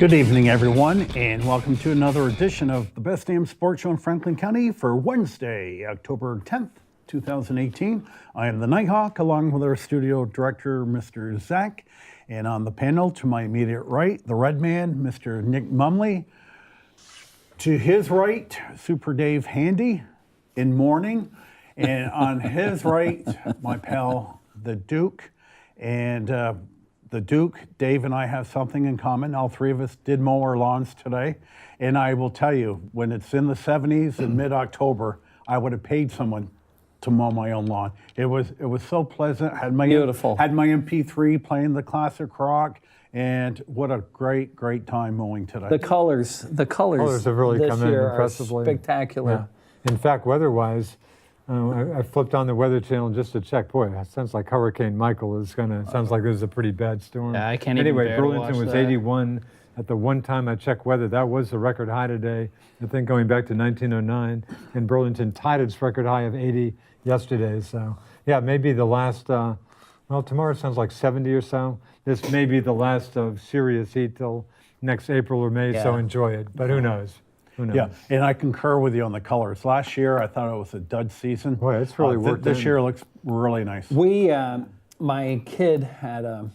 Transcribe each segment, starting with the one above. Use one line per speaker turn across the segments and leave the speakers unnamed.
Good evening, everyone, and welcome to another edition of the Best Damn Sports Show in Franklin County for Wednesday, October 10th, 2018. I am the Nighthawk, along with our studio director, Mr. Zach, and on the panel to my immediate right, the Red Man, Mr. Nick Mumley. To his right, Super Dave Handy in mourning, and on his right, my pal, the Duke, and the Duke, Dave, and I have something in common. All three of us did mow our lawns today. And I will tell you, when it's in the 70s in mid-October, I would have paid someone to mow my own lawn. It was so pleasant.
Beautiful.
Had my MP3 playing the classic rock, and what a great time mowing today.
The colors
have really
this
come in
year
impressively.
are spectacular.
Yeah. In fact, weather-wise, I flipped on the Weather Channel just to check. Boy, it sounds like Hurricane Michael is sounds like this is a pretty bad storm.
Yeah, I can't
anyway,
even bear to
Burlington
watch
was
that.
81 at the one time I checked weather. That was the record high today, I think going back to 1909. And Burlington tied its record high of 80 yesterday. So, yeah, maybe the last, well, tomorrow sounds like 70 or so. This may be the last of serious heat till next April or May, so enjoy it. But who knows? Who knows?
Yeah, and I concur with you on the colors. Last year, I thought it was a dud season.
Boy, it's really worked
This
in.
year looks really nice.
We, my kid had a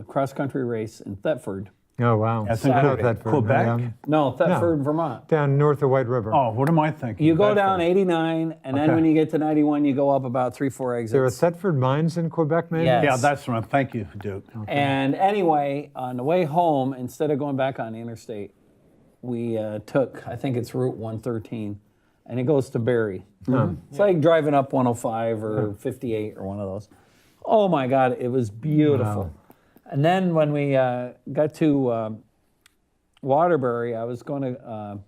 cross-country race in Thetford.
Oh, wow.
That's in
I know
Quebec.
Thetford.
Quebec?
Yeah.
No, Thetford, Vermont.
Down north of White River.
Oh, what am I thinking?
You go
Bedford.
down 89, and then
Okay.
when you get to 91, you go up about 3-4 exits.
There are Thetford mines in Quebec, maybe?
Yeah.
Yeah, that's one. Thank you, Duke.
And anyway, on the way home, instead of going back on the interstate, we took, I think it's Route 113, and it goes to Barrie. It's like driving up 105 or 58 or one of those. Oh my God, it was beautiful.
Wow.
And then when we got to Waterbury, I was going to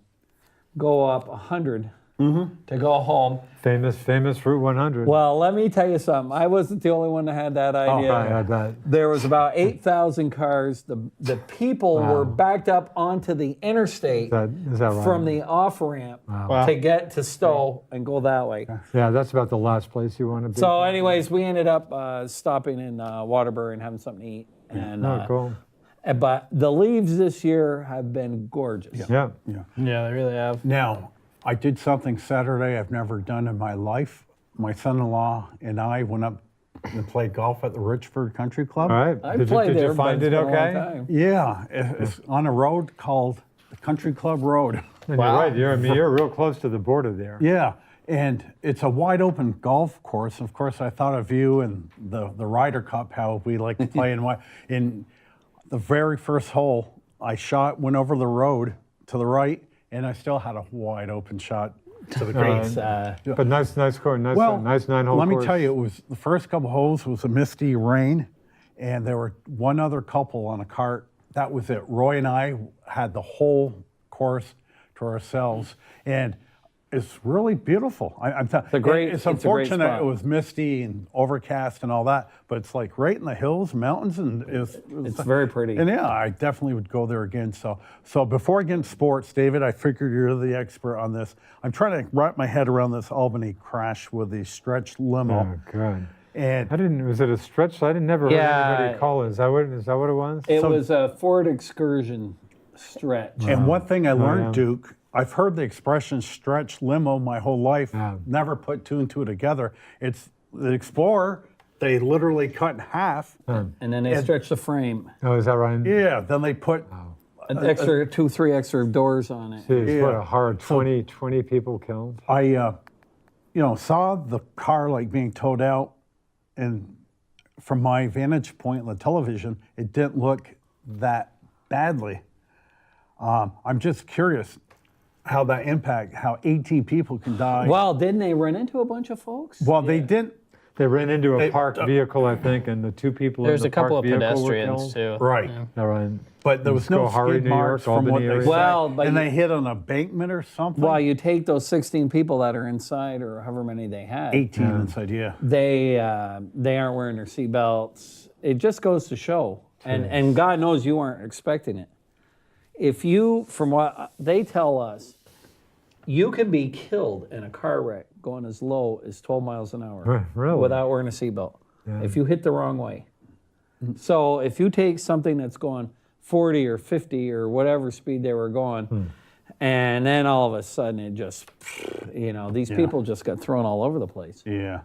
go up 100 to go home.
Famous Route 100.
Well, let me tell you something. I wasn't the only one that had that idea.
I bet.
There was about 8,000 cars. The people were backed up onto the interstate
Is that right?
from the off-ramp
Wow.
to get to Stowe and go that way.
Yeah, that's about the last place you want to be.
So anyways, we ended up stopping in Waterbury and having something to eat. And,
Oh, cool.
But the leaves this year have been gorgeous.
Yeah.
Yeah.
Yeah, they really have.
Now, I did something Saturday I've never done in my life. My son-in-law and I went up and played golf at the Richford Country Club.
All right.
I
Did
played
you
there,
find
but
it
it's been a long
okay?
time.
Yeah, it's on a road called the Country Club Road.
And
Wow.
you're right. You're real close to the border there.
Yeah, and it's a wide open golf course. Of course, I thought of you and the Ryder Cup, how we like to play in the very first hole. I went over the road to the right, and I still had a wide open shot to the green.
But nice course. Nice 9-hole
let
course.
me tell you, it was the first couple holes was a misty rain, and there were one other couple on a cart. That was it. Roy and I had the whole course to ourselves, and it's really beautiful. It's
a great
unfortunate
spot.
it was misty and overcast and all that, but it's like right in the hills, mountains, and
It's very pretty.
And yeah, I definitely would go there again. So before I get into sports, David, I figured you're the expert on this. I'm trying to wrap my head around this Albany crash with the stretch limo.
Oh, God.
And
Was it a stretch? I never heard anybody call it. Is that what it was?
It was a Ford Excursion stretch.
And one thing I learned,
yeah.
Duke, I've heard the expression stretch limo my whole life,
Yeah.
never put two and two together. It's the Explorer, they literally cut in half.
And then they stretch the frame.
Oh, is that right?
Yeah, then they put,
An extra 2-3 extra doors on it.
Jeez,
Yeah.
what a horror. 20 people killed.
I saw the car like being towed out, and from my vantage point on the television, it didn't look that badly. I'm just curious how 18 people can die.
Well, didn't they run into a bunch of folks?
Well, they didn't.
They ran into a parked vehicle, I think, and the two people
There's
in
a
the
couple
parked
of
vehicle were
pedestrians
killed.
too.
Right.
Yeah.
All right.
But there was no
Skohari,
skid
New
marks
York,
from what
Albany
they
area.
said.
Well, but
and
you-
they hit an embankment or something.
Well, you take those 16 people that are inside, or however many they had.
18 inside, yeah.
They aren't wearing their seatbelts. It just goes to show, and God knows you weren't expecting it. If you, from what they tell us, you can be killed in a car wreck going as low as 12 miles an hour
Really?
without wearing a seatbelt if you hit the wrong way. So if you take something that's going 40 or 50 or whatever speed they were going. And then all of a sudden it just, these people just got thrown all over the place.
Yeah.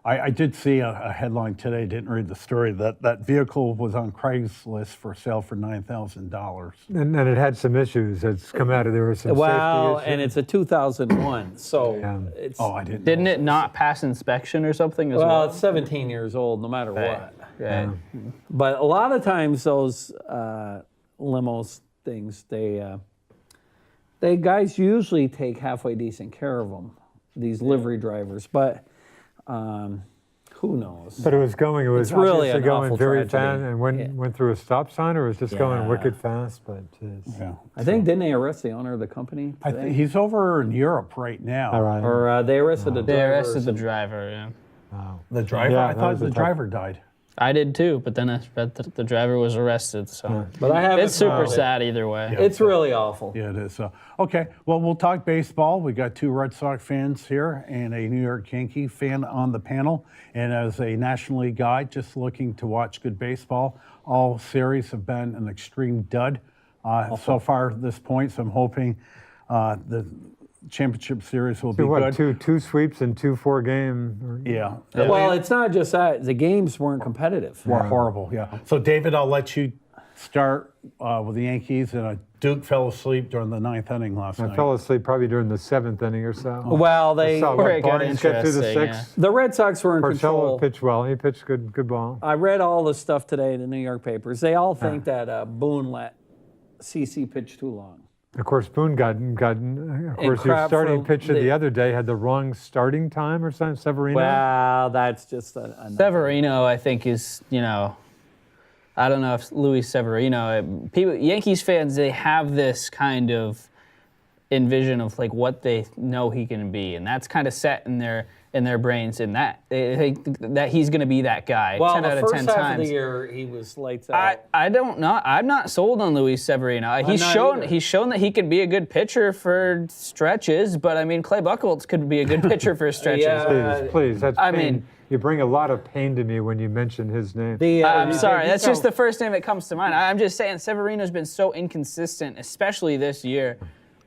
I did see a headline today, didn't read the story, that vehicle was on Craigslist for sale for $9,000.
And it had some issues. It's come out of there were some
Well,
safety
and
issues.
it's a 2001, so it's
I didn't.
Didn't it not pass inspection or something as well?
well, it's 17 years old, no matter what.
Right.
But a lot of times those limos things, they guys usually take halfway decent care of them, these livery drivers. But who knows?
But it was
It's really
obviously
an
going
awful
very
tragedy.
fast and went through a stop sign, or was just going
Yeah.
wicked fast. But
Yeah.
I think didn't they arrest the owner of the company
I
today?
think he's over in Europe right now.
all right.
Or they arrested the driver.
They
or
arrested the
something.
driver, yeah.
The driver?
Yeah,
I
that
thought
was a
the
tough-
driver died.
I did too, but then I read that the driver was arrested, so.
But I haven't
It's super
found it.
sad either way.
It's really awful.
Yeah, it is. Okay, well, we'll talk baseball. We got 2 Red Sox fans here and a New York Yankee fan on the panel. And as a National League guy, just looking to watch good baseball, all series have been an extreme dud so far at this point. So I'm hoping the championship series will be
What,
good.
two sweeps and 2 4-game?
Yeah.
Well, it's not just that. The games weren't competitive.
Were horrible, yeah. So, David, I'll let you start with the Yankees. And Duke fell asleep during the 9th inning last
I
night.
fell asleep probably during the 7th inning or so.
Well,
I saw
Where it got
Barnes get through the
interesting,
6th.
the Red Sox were in
Porcello
control.
pitched well. He pitched good ball.
I read all the stuff today in the New York papers. They all think that Boone let CC pitch too long.
Of course, Boone got of course, your
crap
starting
for
pitcher the other day had the wrong starting time or something, Severino.
Well, that's just a
Severino, I think, is, I don't know if Luis Severino, Yankees fans, they have this kind of envision of like what they know he can be, and that's kind of set in their brains, and that they think that he's going to be that guy.
well.
10
The
out of
first
10
half
times.
of the year, he was lights out.
I don't know. I'm not sold on Luis Severino. He's
not
shown
either.
he's shown that he could be a good pitcher for stretches, but I mean Clay Buchholz could be a good pitcher for stretches.
Yeah.
Please, that's
I
pain.
mean-
You bring a lot of pain to me when you mention his name.
I'm sorry,
you
that's just
tell-
the first name that comes to mind. I'm just saying Severino's been so inconsistent, especially this year.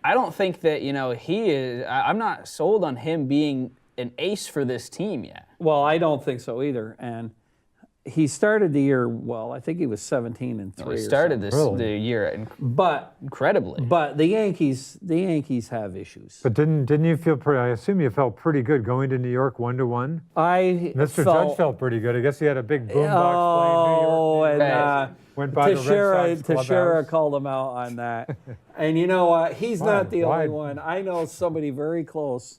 I don't think that, he is. I'm not sold on him being an ace for this team yet.
Well, I don't think so either. And he started the year well. I think he was 17-3.
He started
Really?
the year
but
incredibly.
the Yankees have issues.
But didn't you feel pretty? I assume you felt pretty good going to New York 1-1.
Judge
Mr. Judge felt pretty good. I guess he had a big boombox
Oh,
playing New York.
and
Went by the Red Sox
Teixeira
clubhouse.
called him out on that. And you know what? He's not the
Why?
only one. I know somebody very close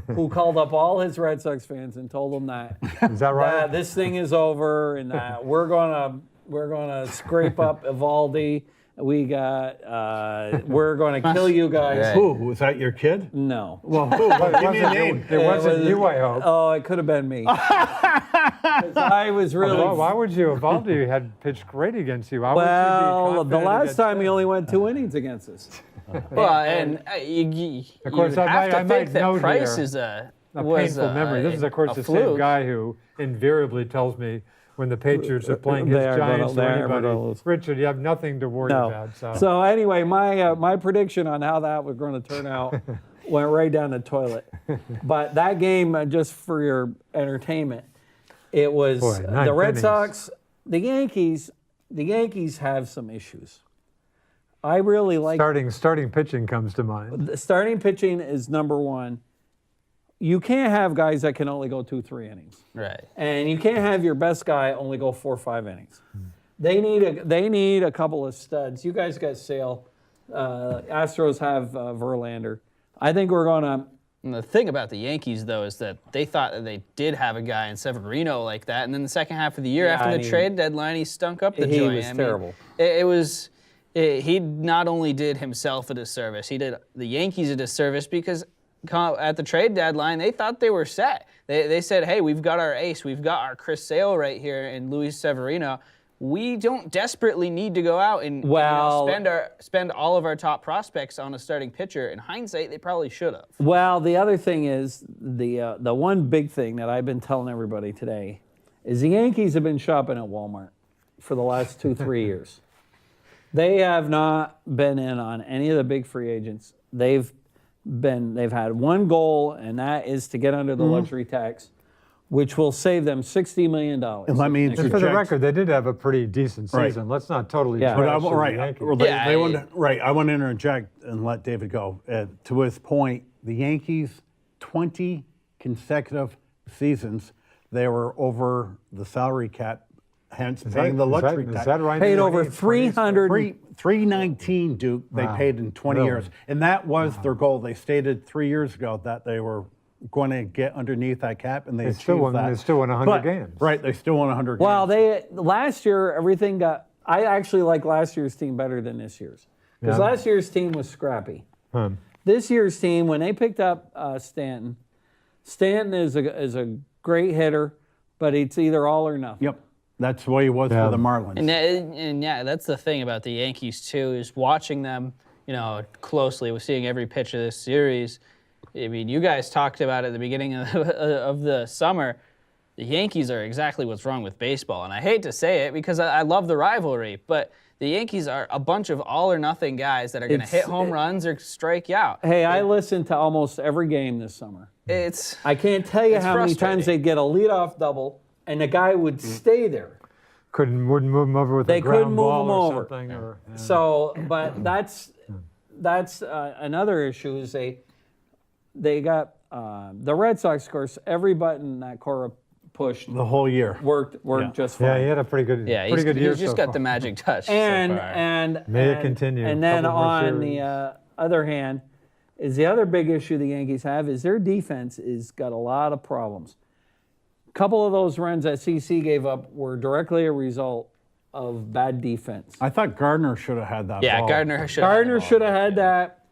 who called up all his Red Sox fans and told them that,
Is that right?
that this thing is over and that we're gonna scrape up Evaldi. We're gonna kill you guys.
Right.
Who? Was that your kid?
No.
Well, who? Give me a name.
It wasn't you, I hope.
Oh, it could have been me. 'Cause I was really.
Well, why would you? Evaldi had pitched great against you. Why would
Well,
you be
the
confident
last
against
time
him?
he only went 2 innings against us.
Well, and you
Of course, I
have
might-
to
I
think
might
that
note
Price
here
is
a painful memory. This is, of course, the same
fluke.
guy who invariably tells me when the Patriots are playing his
They are
Giants
gonna-
or
they are
anybody,
gonna lose.
Richard, you have nothing to worry about.
So anyway, my prediction on how that was going to turn out went right down the toilet. But that game, just for your entertainment, it was
Boy, ninth
the Red
innings.
Sox, the Yankees. The Yankees have some issues. I really like
starting pitching comes to mind.
the starting pitching is number one. You can't have guys that can only go 2-3 innings.
Right.
And you can't have your best guy only go 4 or 5 innings. They need a couple of studs. You guys got Sale. Astros have Verlander. I think we're gonna.
And the thing about the Yankees, though, is that they thought that they did have a guy in Severino like that, and then the second half of the year,
Yeah,
after
I
the
mean,
trade deadline, he stunk up the
he
joint.
was
I mean,
terrible.
He not only did himself a disservice, he did the Yankees a disservice because at the trade deadline, they thought they were set. They said, hey, we've got our ace, we've got our Chris Sale right here in Luis Severino. We don't desperately need to go out and spend all of our top prospects on a starting pitcher. In hindsight, they probably should have.
Well, the other thing is the one big thing that I've been telling everybody today is the Yankees have been shopping at Walmart for the last 2-3 years. They have not been in on any of the big free agents. They've had one goal, and that is to get under the luxury tax, which will save them $60 million.
And let me
And for the
interject.
record, they did have a pretty decent season. Let's not totally
Yeah.
But
trash the
right,
Yankees.
well, they
Yeah,
want to, right. I want to interject and let David go. To his point, the Yankees, 20 consecutive seasons, they were over the salary cap, hence paying the luxury tax.
Is that right?
Paid
in the
over
20s?
300.
319, Duke, they paid in 20
Really?
years. And that was their goal. They stated 3 years ago that they were going to get underneath that cap, and they
They still
achieved
won.
that.
They still won 100
But-
games.
Right, they still won 100
Well,
games.
last year everything got. I actually like last year's team better than this year's because
Yeah.
last year's team was scrappy.
Huh.
This year's team, when they picked up Stanton is a great hitter, but it's either all or nothing.
Yep, that's the way it was
Yeah.
for the Marlins.
And yeah, that's the thing about the Yankees too, is watching them, closely, with seeing every pitch of this series. I mean, you guys talked about it at the beginning of the summer. The Yankees are exactly what's wrong with baseball, and I hate to say it because I love the rivalry, but the Yankees are a bunch of all or nothing guys that are going to hit home runs or strike you out.
Hey, I listened to almost every game this summer.
It's
I can't tell you
It's
how many times
frustrating.
they'd get a leadoff double, and the guy would stay there.
Wouldn't move him over with
They
a ground
couldn't move
ball
him
or
over.
something. Or,
So, but that's another issue is they got the Red Sox, of course, every button that Cora pushed
the whole year.
worked
Yeah.
just fine.
yeah, he had a pretty good,
yeah,
pretty good year
he's just
so
got
far.
the magic touch.
and
so far.
and
May it
and-
continue.
And then
Couple more
on
series.
the other hand, is the other big issue the Yankees have is their defense is got a lot of problems. A couple of those runs that CC gave up were directly a result of bad defense.
I thought Gardner should have had that
yeah,
ball.
Gardner should
Should have had that.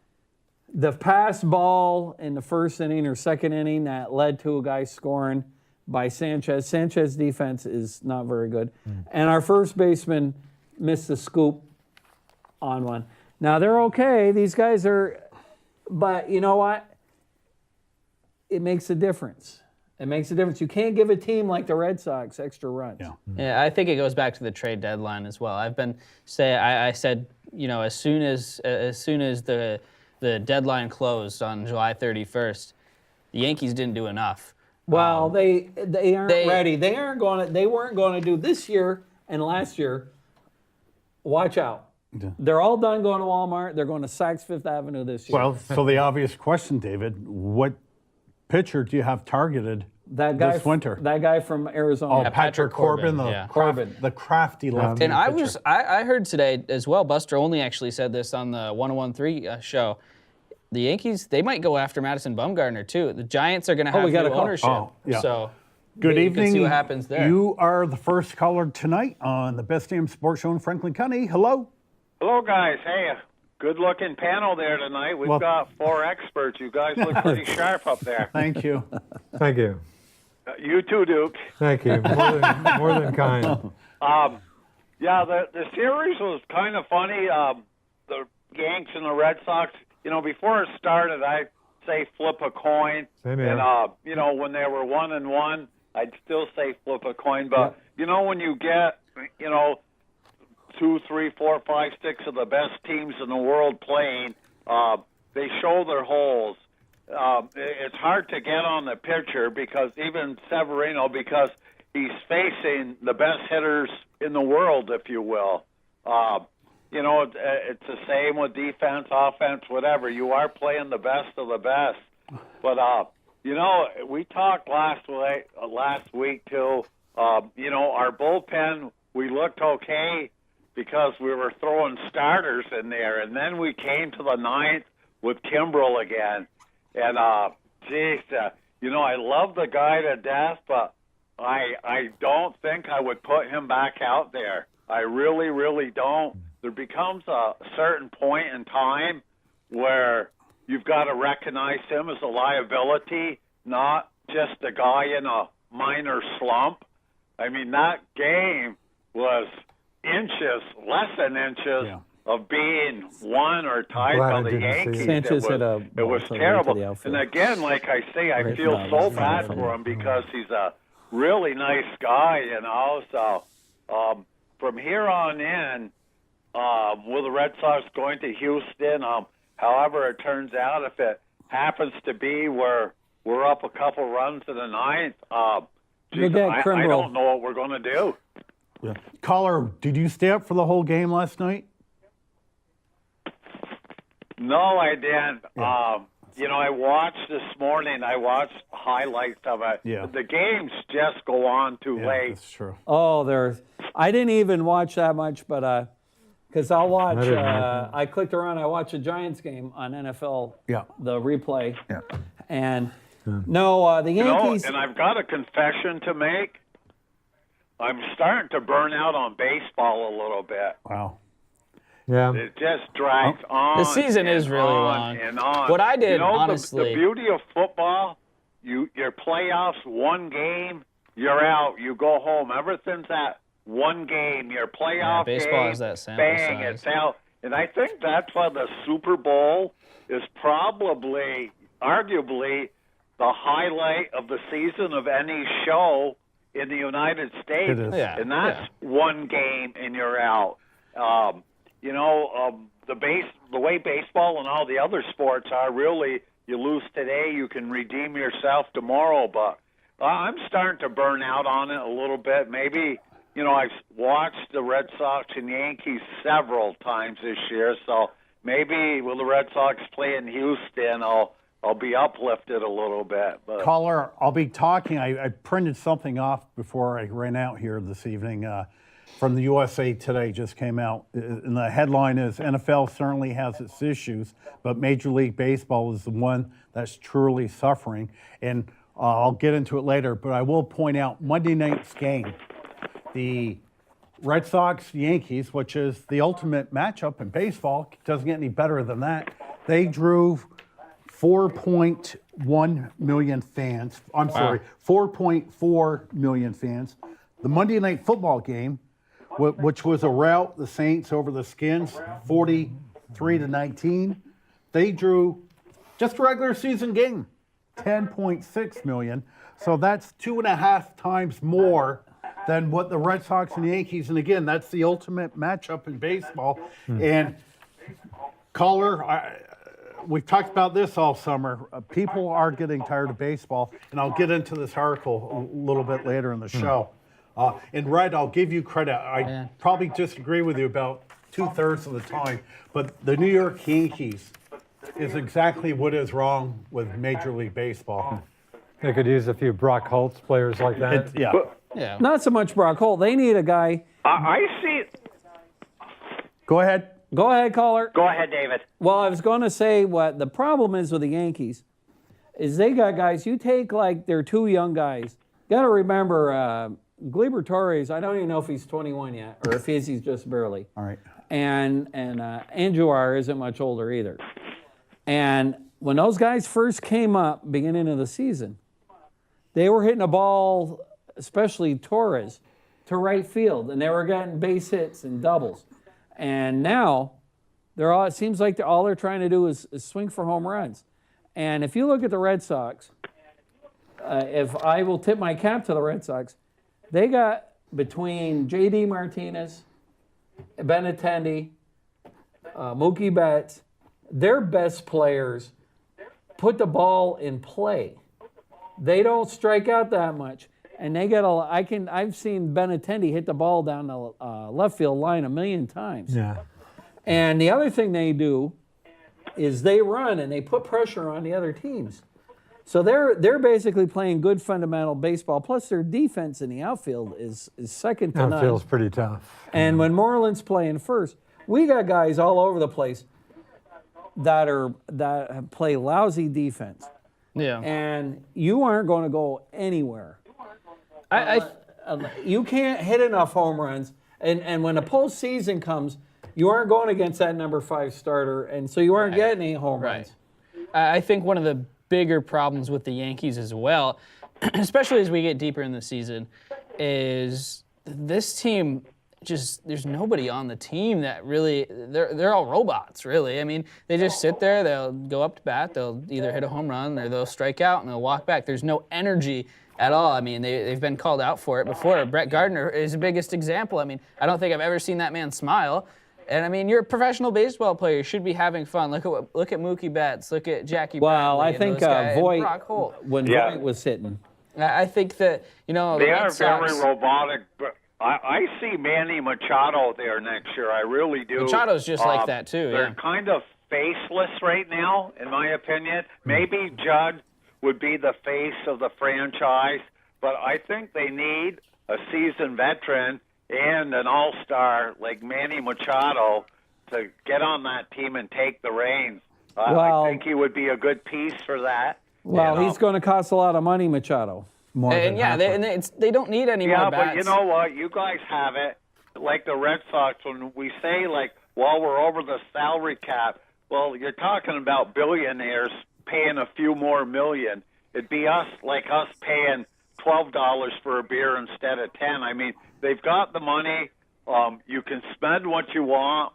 The pass ball in the first inning or second inning that led to a guy scoring by Sanchez. Sanchez's defense is not very good. And our first baseman missed the scoop on one. Now they're okay. These guys are, but you know what? It makes a difference. It makes a difference. You can't give a team like the Red Sox extra runs.
Yeah.
Yeah, I think it goes back to the trade deadline as well. I said, as soon as the deadline closed on July 31st, the Yankees didn't do enough.
Well, they aren't
they-
ready. They weren't going to do this year and last year. Watch out.
Yeah.
They're all done going to Walmart. They're going to Saks Fifth Avenue this year.
Well, so the obvious question, David, what pitcher do you have targeted
that guy
this winter?
That guy from Arizona.
Oh, Patrick Corbin,
yeah.
the crafty lefty
And I
pitcher.
I heard today as well, Buster Olney actually said this on the 101.3 show. The Yankees, they might go after Madison Bumgarner too. The Giants are going to have
we got
new
a call.
ownership.
Oh, yeah.
So
Good
you
evening.
can see what happens there.
You are the first caller tonight on the Best Damn Sports Show in Franklin County. Hello.
Hello, guys. Hey, good-looking panel there tonight. We've
Well-
got 4 experts. You guys look pretty sharp up there.
Thank you.
Thank you.
You too, Duke.
Thank you. More than kind.
Yeah, the series was kind of funny. The Yanks and the Red Sox. Before it started, I'd say flip a coin.
Same here.
And when they were 1-1, I'd still say flip a coin. But when you get 2, 3, 4, 5, 6 of the best teams in the world playing, they show their holes. It's hard to get on the pitcher because even Severino, because he's facing the best hitters in the world, if you will. It's the same with defense, offense, whatever. You are playing the best of the best. But, we talked last week too. Our bullpen, we looked okay because we were throwing starters in there. And then we came to the 9th with Kimbrel again. And, I love the guy to death, but I don't think I would put him back out there. I really, really don't. There becomes a certain point in time where you've got to recognize him as a liability, not just a guy in a minor slump. I mean, that game was less than inches of being won or tied
Glad
by
I
the
didn't see
Yankees.
it.
Sanchez hit a
It
ball
was
to the
terrible.
outfield.
And again, like I say, I
Right
feel
now,
so
it's
bad
fine.
for him because he's a really nice guy, So from here on in, Will the Red Sox going to Houston? However it turns out, if it happens to be where we're up a couple runs in the ninth,
You'll get
I
Kimbrel.
don't know what we're going to do.
Yeah. Caller, did you stay up for the whole game last night?
No, I didn't. I watched this morning. I watched highlights of it.
Yeah.
The games just go on too late.
That's true.
Oh, I didn't even watch that much, but because I'll watch.
I didn't either.
I clicked around. I watched a Giants game on NFL.
Yeah.
The replay.
Yeah.
And no, the Yankees.
And I've got a confession to make. I'm starting to burn out on baseball a little bit.
Wow.
Yeah.
It just drags on.
The season
and
is really
on
long.
And on.
What I did,
you know,
honestly-
the beauty of football, your playoffs, one game, you're out. You go home. Everything's at one game. Your playoff
baseball
game,
has that sample
bang,
size.
it's out. And I think that's why the Super Bowl is probably, arguably, the highlight of the season of any show in the United States.
It is.
Yeah,
And that's one game and you're out. The way baseball and all the other sports are, really, you lose today, you can redeem yourself tomorrow. But I'm starting to burn out on it a little bit. Maybe, I've watched the Red Sox and Yankees several times this year, so maybe will the Red Sox play in Houston, I'll be uplifted a little bit. But
Caller, I'll be talking. I printed something off before I ran out here this evening from the USA Today, just came out. And the headline is, NFL certainly has its issues, but Major League Baseball is the one that's truly suffering. And I'll get into it later, but I will point out Monday night's game, the Red Sox-Yankees, which is the ultimate matchup in baseball, doesn't get any better than that. They drew 4.1 million fans. I'm sorry, 4.4 million fans. The Monday Night Football game, which was a rout, the Saints over the Skins, 43-19. They drew just a regular season game, 10.6 million. So that's 2.5 times more than what the Red Sox and Yankees. And again, that's the ultimate matchup in baseball. And caller, we've talked about this all summer. People are getting tired of baseball, and I'll get into this article a little bit later in the show. And Red, I'll give you credit. I probably disagree with you about 2/3 of the time, but the New York Yankees is exactly what is wrong with Major League Baseball.
They could use a few Brock Holtz players like that.
Yeah.
Not so much Brock Holt. They need a guy.
I see.
Go ahead.
Go ahead, caller.
Go ahead, David.
Well, I was going to say what the problem is with the Yankees is they got guys. You take like their two young guys. Got to remember Gleyber Torres. I don't even know if he's 21 yet, or if he's just barely.
All right.
And Andujar isn't much older either. And when those guys first came up, beginning of the season, they were hitting a ball, especially Torres, to right field, and they were getting base hits and doubles. And now, it seems like all they're trying to do is swing for home runs. And if you look at the Red Sox, if I will tip my cap to the Red Sox, they got between J.D. Martinez, Benintendi, Mookie Betts, their best players put the ball in play. They don't strike out that much. And they get I've seen Benintendi hit the ball down the left field line 1,000,000 times.
Yeah.
And the other thing they do is they run and they put pressure on the other teams. So they're basically playing good fundamental baseball. Plus their defense in the outfield is second to
That
none.
feels pretty tough.
And when Moreland's playing first, we got guys all over the place that play lousy defense.
Yeah.
And you aren't going to go anywhere. You can't hit enough home runs. And when the postseason comes, you aren't going against that number 5 starter, and so you aren't getting any home runs.
I think one of the bigger problems with the Yankees as well, especially as we get deeper in the season, is this team there's nobody on the team that really, they're all robots, really. I mean, they just sit there, they'll go up to bat, they'll either hit a home run or they'll strike out and they'll walk back. There's no energy at all. I mean, they've been called out for it before. Brett Gardner is the biggest example. I mean, I don't think I've ever seen that man smile. And I mean, you're a professional baseball player. You should be having fun. Look at Mookie Betts. Look at Jackie
Well,
Bradley
I
and
think
those guys, and
Voit,
Brock Holt.
when
Yeah.
Voit was hitting,
I think that, the
They
Red
are very
Sox,
robotic. But I see Manny Machado there next year. I really do.
Machado's just like that, too,
They're
yeah.
kind of faceless right now, in my opinion. Maybe Judd would be the face of the franchise, but I think they need a seasoned veteran and an all-star like Manny Machado to get on that team and take the reins.
Well-
I think he would be a good piece for that.
well,
You know?
he's going to cost a lot of money, Machado.
More
And
than
yeah,
Harper.
they don't need any
Yeah,
more bats.
but you know what? You guys have it. Like the Red Sox, when we say, like, well, we're over the salary cap, well, you're talking about billionaires paying a few more million. It'd be us paying $12 for a beer instead of 10. I mean, they've got the money. You can spend what you want.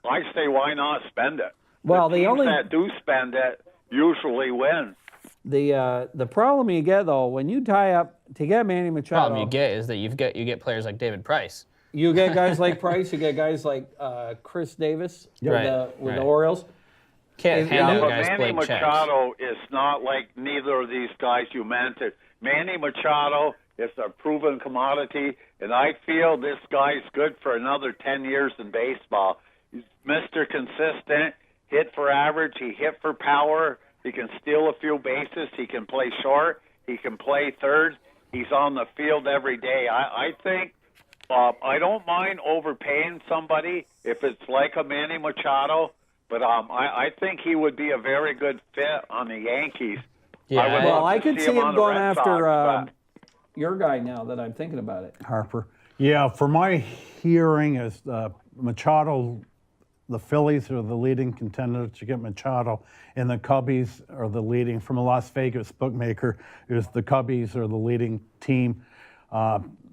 I say, why not spend it?
Well,
the
the
teams
only-
that do spend it usually win.
The problem you get, though, when you tie up to get Manny Machado,
problem you get is that you get players like David Price.
you get guys like Price, you get guys like Chris Davis with the
Right.
Orioles.
Can't
Yeah,
hand out
But
guys
Manny
blank checks.
Machado is not like neither of these guys you mentioned. Manny Machado is a proven commodity, and I feel this guy's good for another 10 years in baseball. He's Mr. Consistent, hit for average, he hit for power, he can steal a few bases, he can play short, he can play third, he's on the field every day. I think I don't mind overpaying somebody if it's like a Manny Machado, but I think he would be a very good fit on the Yankees.
Yeah,
I would
I-
love
Well, I
to
could see
on
him
the
going
Red
after
Sox, but-
your guy now that I'm thinking about it.
Harper. Yeah, for my hearing is Machado, the Phillies are the leading contenders to get Machado, and the Cubbies are the leading, from a Las Vegas bookmaker, is the Cubbies are the leading team.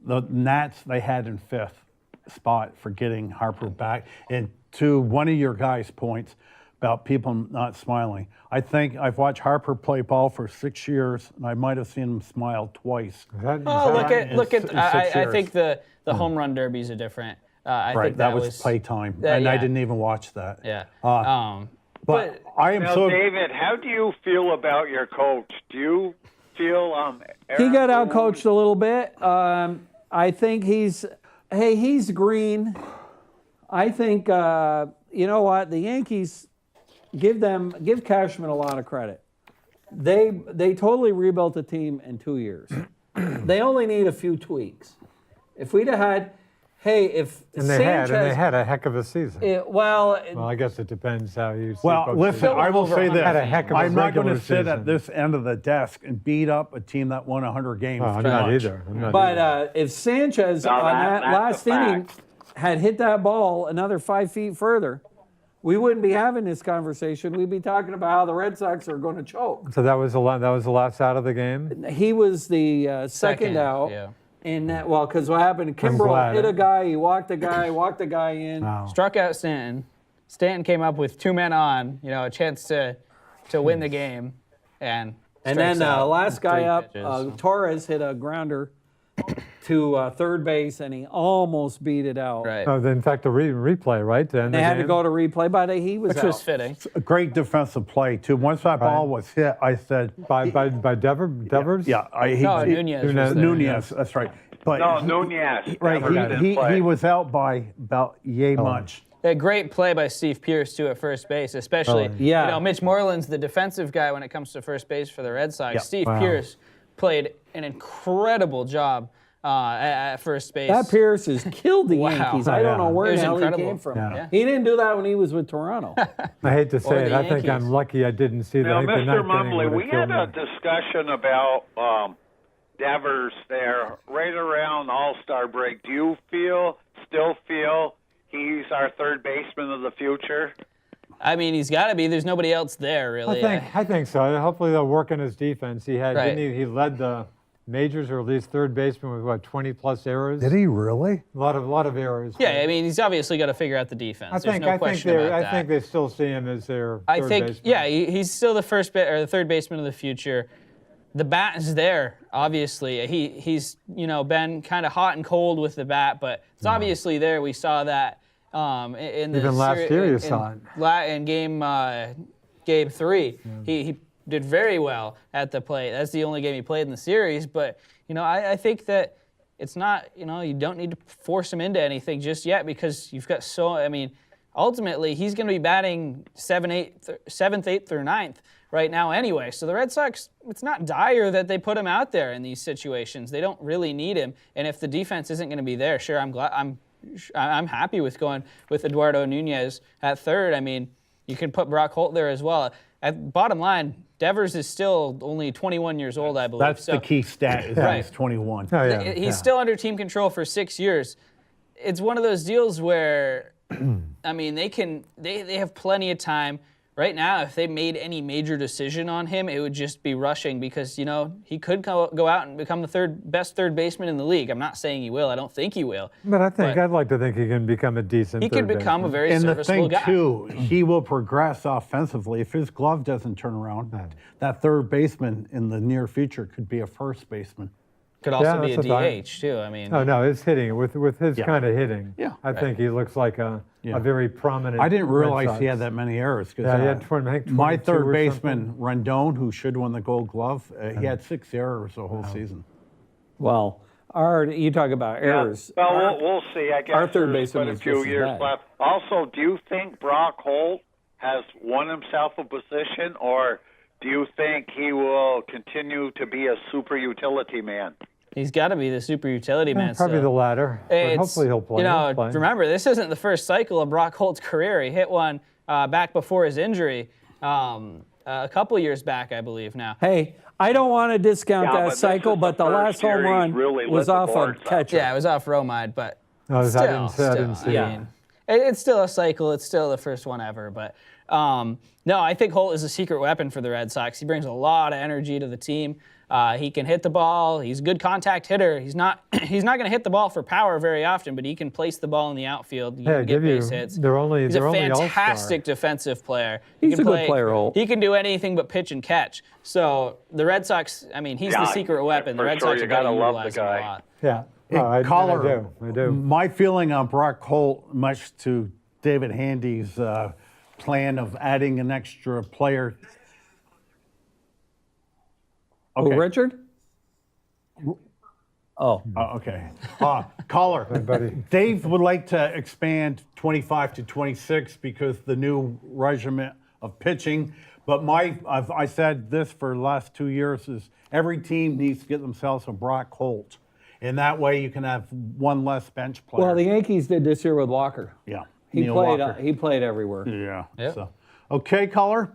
The Nats they had in fifth spot for getting Harper back. And to one of your guys' points about people not smiling, I think I've watched Harper play ball for 6 years, and I might have seen him smile twice.
Oh,
look
In
at. I
6
think
years.
the home run derbies are different. I
Right,
think
that was playtime, and I
yeah.
didn't even watch that.
Yeah.
But I am
Now,
so.
David, how do you feel about your coach? Do you feel
He
Aaron
got
Boone-
outcoached a little bit. I think he's green. I think you know what, the Yankees give Cashman a lot of credit. They totally rebuilt the team in 2 years. They only need a few tweaks. If we'd have had, if
And they
Sanchez,
had a heck of a season.
well,
I guess it depends how you see
Well,
both
listen,
seasons.
I will say this.
Had a heck of a
I'm not going to
regular
sit
season.
at this end of the desk and beat up a team that won 100 games.
Oh, I'm
too
not
much.
either. I'm not
But
either.
if Sanchez
No,
on that
that's
last
a fact.
inning had hit that ball another 5 feet further, we wouldn't be having this conversation. We'd be talking about how the Red Sox are going to choke.
So that was the last out of the game.
He was the second out.
Yeah.
In that, because what happened?
I'm
Kimbrel
glad.
hit a guy. He walked the guy in.
Wow.
Struck out Stanton. Stanton came up with 2 men on, a chance to win the game, and
And
strikes
then
out
last guy
three
up,
pitches.
Torres hit a grounder to third base, and he almost beat it out.
Right.
Oh, in fact, the replay, right? To end
They
the
had to
game?
go to replay, but he was
Which
out.
was fitting.
A great defensive play, too. Once that ball was hit, I said,
by Devers.
yeah.
No, Nunez was there.
Nunez, that's right. But
No, Nunez.
right,
Never didn't
he
play.
was out by about yay much.
A great play by Steve Pearce, too, at first base, especially.
yeah.
Mitch Moreland's the defensive guy when it comes to first base for the Red Sox.
Yeah.
Steve
Wow.
Pearce played an incredible job at first base.
That Pierce has killed the
Wow.
Yankees. I don't know
Yeah.
where
It
the
was
hell
incredible.
he came from.
Yeah.
He didn't do that when he was with Toronto.
I hate to say
Or
it.
the
I think I'm
Yankees.
lucky I didn't see that.
Now,
I think the
Mr.
ninth inning
Mumley,
would've
we had
killed
a
me.
discussion about Devers there right around All-Star break. Do you still feel he's our third baseman of the future?
I mean, he's got to be. There's nobody else there, really.
I think so. Hopefully they'll work on his defense. He had
Right.
didn't he led the majors, or at least third baseman, with 20+ errors.
Did he really?
A lot of errors.
Yeah, I mean, he's obviously got to figure out the defense.
I
There's
think
no
I think
question about that.
I think they still see him as their
I
third
think,
baseman.
yeah, he's still the the third baseman of the future. The bat is there, obviously. He's been kind of hot and cold with the bat, but it's obviously there. We saw that In the
Even last year you saw it.
In game 3, he did very well at the plate. That's the only game he played in the series. But, I think that it's not, you don't need to force him into anything just yet because you've got ultimately he's going to be batting 7th, 8th, or 9th right now anyway. So the Red Sox, it's not dire that they put him out there in these situations. They don't really need him. And if the defense isn't going to be there, sure, I'm happy with going with Eduardo Nunez at third. You can put Brock Holt there as well. At bottom line, Devers is still only 21 years old, I believe.
That's the key stat, is that he's 21.
Oh, yeah.
He's still under team control for 6 years. It's one of those deals where, they have plenty of time. Right now, if they made any major decision on him, it would just be rushing because, he could go out and become the best third baseman in the league. I'm not saying he will. I don't think he will.
But I'd like to think he can become a decent
He could
third
become a
baseman.
very
And the
serviceable
thing,
guy.
too, he will progress offensively. If his glove doesn't turn around, that third baseman in the near future could be a first baseman.
Could also be
that's what
a DH, too.
Oh, no, his hitting, with his
Yeah.
kind of hitting,
Yeah.
I think he looks like a very prominent
I didn't
Red
realize he
Sox.
had that many errors.
Yeah, he had I think
my
22
third
or
baseman, Rendon, who should win the Gold Glove, he had 6 errors the whole season.
Well, you talk about errors.
Well, we'll see. I guess
our third
there's
baseman
been a
is
few
just as
years
bad.
left. Also, do you think Brock Holt has won himself a position, or do you think he will continue to be a super utility man?
He's got to be the super utility man.
Probably
so.
the latter. But hopefully he'll play. He'll play.
Remember, this isn't the first cycle of Brock Holt's career. He hit one back before his injury, a couple years back, I believe now.
Hey, I don't want to discount
Yeah, but
that
this
cycle,
is
but
the
the
first
last home
year he's
run
really
was
lit the
off a
boards up.
catcher.
Yeah, it was off Romide, but
No, I
still,
didn't see
I
it.
mean, it's still a cycle. It's still the first one ever. But no, I think Holt is a secret weapon for the Red Sox. He brings a lot of energy to the team. He can hit the ball. He's a good contact hitter. He's not going to hit the ball for power very often, but he can place the ball in the outfield. He can get base hits.
They're only
He's a
all-star.
fantastic defensive player.
He's a good player, Holt.
He can do anything but pitch and catch. So the Red Sox, he's the secret weapon. The
for
Red
sure,
Sox
you
are going to
gotta love the
utilize him a
guy.
lot.
Yeah.
Hey,
Oh, I
caller,
do.
My feeling on Brock Holt, much to David Handy's plan of adding an extra player.
Oh, Richard? Oh.
Okay. Caller,
buddy.
Dave would like to expand 25 to 26 because the new regiment of pitching. But I said this for the last 2 years is every team needs to get themselves a Brock Holt. And that way you can have one less bench player.
Well, the Yankees did this year with Walker.
yeah.
He
Neil
played.
Walker.
He played everywhere.
Yeah.
Yep.
So. Okay, caller.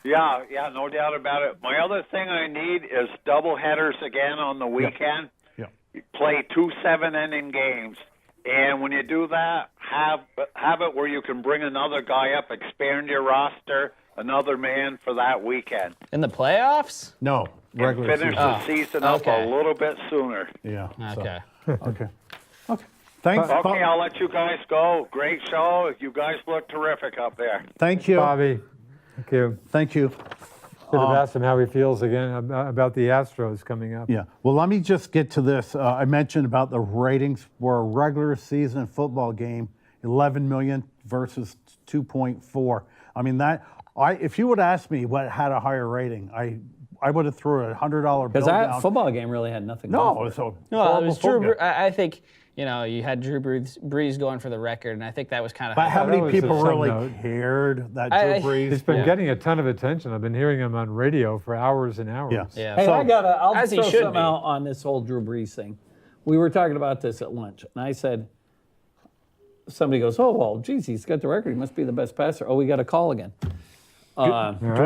Yeah, no doubt about it. My other thing I need is double headers again on the weekend.
Yeah.
You play 2 7-inning games, and when you do that, have it where you can bring another guy up, expand your roster, another man for that weekend,
In the playoffs?
No.
and
Regular
finish
season.
the season up
okay.
a little bit sooner.
Yeah. so-
Okay.
Okay. Okay. Thanks.
Okay, I'll let you guys go. Great show. You guys look terrific up there.
Thank you.
Bobby, thank you.
Thank you.
Should have asked him how he feels again about the Astros coming up.
Yeah. Well, let me just get to this. I mentioned about the ratings for a regular season football game, 11 million versus 2.4. I mean if you would ask me what had a higher rating, I would have threw a $100 bill
Because that
down.
football game really had nothing. going
No,
for
it
it.
was a
No, it
horrible
was
football
Drew.
game.
I think you had Drew Brees going for the record, and I think that was kind of.
But how
that
many
was
people
a fun
really
note.
cared that
I-
Drew Brees?
He's been getting a ton of attention. I've been hearing him on radio for hours and hours.
Yeah.
Yeah.
Hey,
So-
I'll
As he
throw
should
something
be.
out on this whole Drew Brees thing. We were talking about this at lunch, and I said, somebody goes, oh, well, geez, he's got the record. He must be the best passer. Oh, we got a call again.
Do we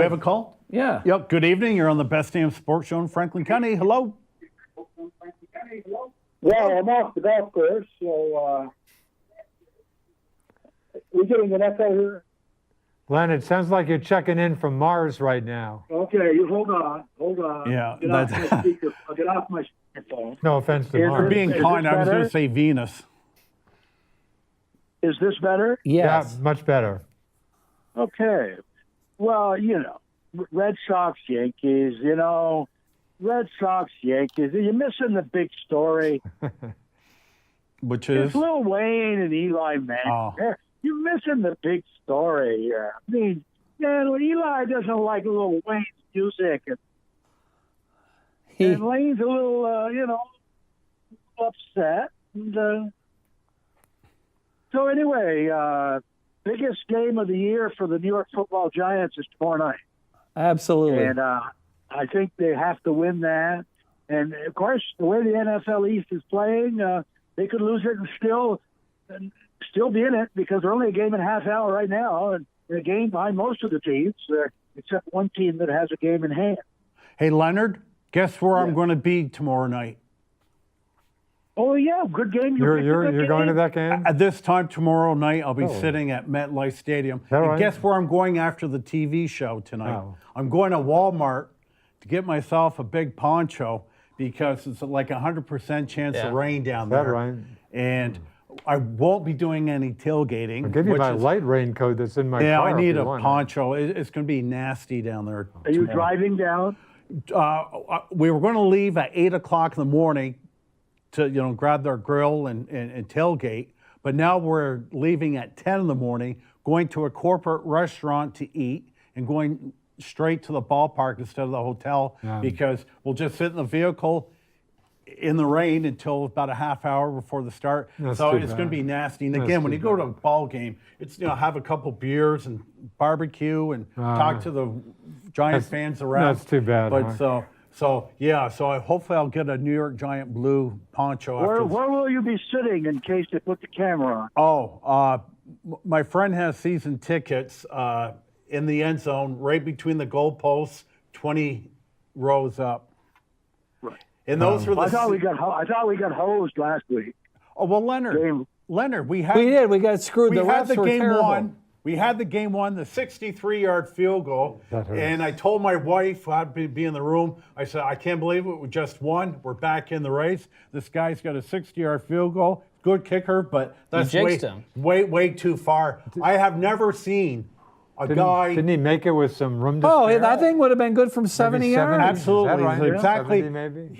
have a call?
Yeah.
Yep. Good evening. You're on the Best Damn Sports Show in Franklin County. Hello.
Well, I'm off the golf course, so we're getting an echo here.
Len, it sounds like you're checking in from Mars right now.
Okay, you hold on.
Yeah,
Get off
that's-
my speaker. I'll get off my speakerphone.
No offense to
Is
Mars.
it-
Being
Is
kind,
this
I was going
better?
to say Venus.
Is this better?
Yes.
Yeah, much better.
Okay. Well, Red Sox, Yankees, Red Sox, Yankees. Are you missing the big story?
which is
It's Lil Wayne and Eli Manning.
Oh.
You're missing the big story here. I mean, man, Eli doesn't like Lil Wayne's music, and Lane's a little, upset. And, so anyway, biggest game of the year for the New York Football Giants is tomorrow night.
Absolutely.
And I think they have to win that. And, of course, the way the NFL East is playing, they could lose it and still be in it because they're only a game and a half out right now and a game behind most of the teams, except one team that has a game in hand.
Hey, Leonard, guess where I'm going to be tomorrow night?
Oh, yeah, good game.
You're going to that game?
At this time tomorrow night, I'll be sitting at MetLife Stadium.
All
And
right.
guess where I'm going after the TV show tonight?
Oh.
I'm going to Walmart to get myself a big poncho because it's like 100% chance of rain down
Is that
there.
right?
And I won't be doing any tailgating.
I'll give you
which
my
is-
light raincoat that's in my
Yeah,
car.
I
if
need
you
a
want it.
poncho. It's going to be nasty down there.
Are you
tomorrow.
driving down?
We were going to leave at 8 o'clock in the morning to grab their grill and tailgate, but now we're leaving at 10 in the morning, going to a corporate restaurant to eat and going straight to the ballpark instead of the hotel because we'll just sit in the vehicle in the rain until about a half hour before the start.
That's
So
too
it's going to
bad.
be nasty. And
That's
again, when
too
you go to a
bad.
ball game, it's have a couple beers and barbecue and talk to the Giant fans around.
that's too bad,
But
Mark.
hopefully I'll get a New York Giant blue poncho.
Where
after
will you be sitting in case they put the camera on?
my friend has season tickets in the end zone, right between the goalposts, 20 rows up.
Right.
And those were the.
I thought we got hosed last week.
Oh well, Leonard,
Game.
we had.
We did. We got screwed.
We
The
had
refs
the
were
game
terrible.
won. We had the game won, the 63-yard field goal.
That hurts.
And I told my wife, who had to be in the room, I said, I can't believe it. We just won. We're back in the race. This guy's got a 60-yard field goal. Good kicker, but that's
jinxed him.
way too far. I have never seen a guy.
Didn't he make it with some room to
Oh,
spare?
that thing would have been good from 70
70?
yards.
Absolutely.
Is that right?
Exactly.
70 maybe?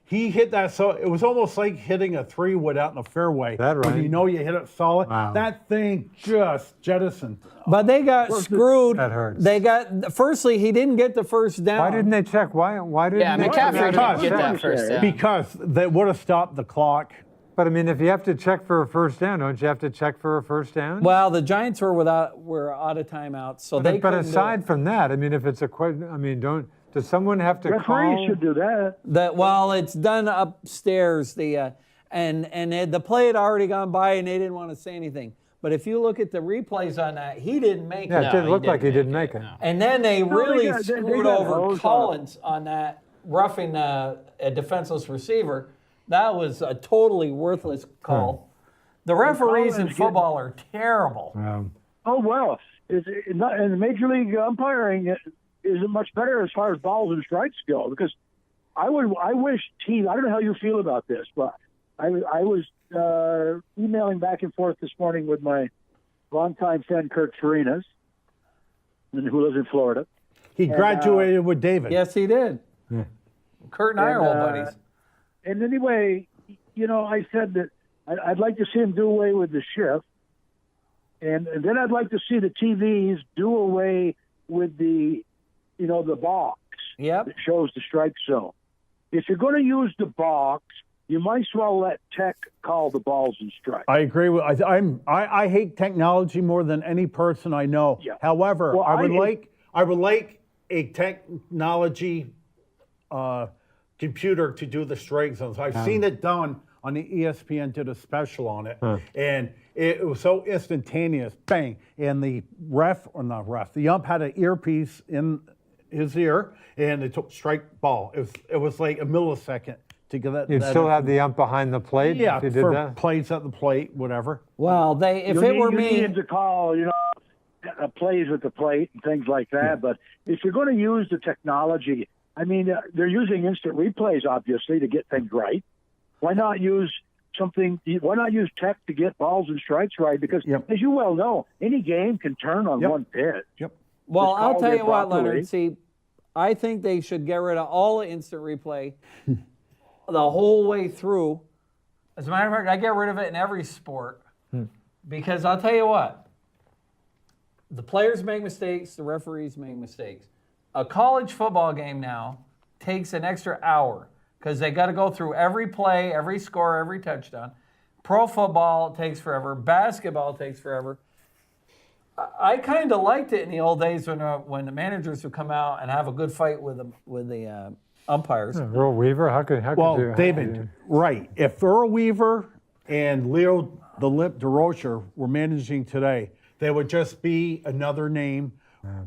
He hit that, so it was almost like hitting a 3-wood out in the fairway.
That right?
When you know you hit it solid.
Wow.
That thing just jettisoned.
But they got screwed.
That hurts.
They got. Firstly, he didn't get the first down.
Why didn't they check? Why didn't
Yeah,
they check?
McCaffrey didn't get
Because-
that first down.
Because they would have stopped the clock.
But I mean, if you have to check for a first down, don't you have to check for a first down?
Well, the Giants were out of timeouts, so they.
But
couldn't do
aside
it.
from that, I mean, if it's a question, I mean, does someone have to
Referees
call?
should do that.
It's done upstairs. The play had already gone by, and they didn't want to say anything. But if you look at the replays on that, he didn't make
Yeah,
it.
it didn't
he
look like he
didn't
didn't
make
make
it,
it.
no.
And then they really
they
screwed
got
over
hosed on
Collins on that roughing a defenseless receiver. That was a totally worthless call. The referees in
Collins
football are terrible.
Oh, well. And the Major League umpiring isn't much better as far as balls and strikes go because I wish teams, I don't know how you feel about this, but I was emailing back and forth this morning with my longtime friend Kurt Farinas, who lives in Florida.
He graduated with David.
Yes, he did. Kurt and I are old buddies.
And anyway, I said that I'd like to see him do away with the shift. And then I'd like to see the TVs do away with the box
Yep.
that shows the strike zone. If you're going to use the box, you might as well let tech call the balls and strikes.
I agree with. I hate technology more than any person I know.
Yeah.
However,
Well,
I would like a technology computer to do the strike zones. I've seen it done on the ESPN. Did a special on it, and it was so instantaneous. Bang! And the the ump had an earpiece in his ear, and it took strike ball. It was like a millisecond to get that.
You'd
that
still have the ump behind the plate
yeah,
if you did
for
that?
plays at the plate, whatever.
Well, if
You
it were
you
me,
need him to call, plays at the plate and things like that. But if you're going to use the technology, I mean, they're using instant replays, obviously, to get things right. Why not use something? Why not use tech to get balls and strikes right? Because, as you well know, any game can turn on one pitch.
Yep.
well,
Just
I'll
called
tell
it
you what,
properly.
Leonard. See, I think they should get rid of all the instant replay the whole way through As a matter of fact, I get rid of it in every sport because I'll tell you what, the players make mistakes, the referees make mistakes. A college football game now takes an extra hour because they got to go through every play, every score, every touchdown. Pro football takes forever. Basketball takes forever. I kind of liked it in the old days when the managers would come out and have a good fight with the umpires.
Earl Weaver, how could you?
David, right. If Earl Weaver and Leo the Lip DeRocher were managing today, they would just be another name.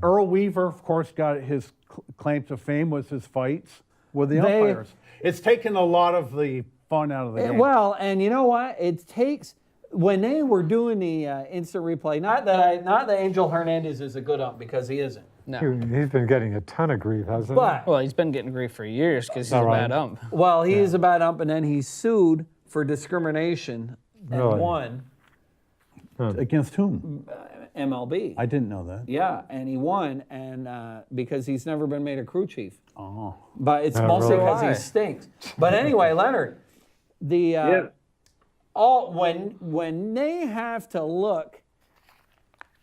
Earl Weaver, of course, got his claim to fame was his fights with the umpires. It's taken a lot of the fun out of the game.
Well, and you know what? It takes when they were doing the instant replay. Not that Angel Hernandez is a good ump because he isn't.
No.
He's been getting a ton of grief, hasn't he?
But
Well, he's been getting grief for years because he's a bad ump.
well, he is a bad ump, and then he sued for discrimination and
Really?
won
Against whom?
MLB.
I didn't know that.
Yeah, and he won, and because he's never been made a crew chief.
Oh.
But it's
Oh,
mostly
really?
because he stinks. But anyway, Leonard, when they have to look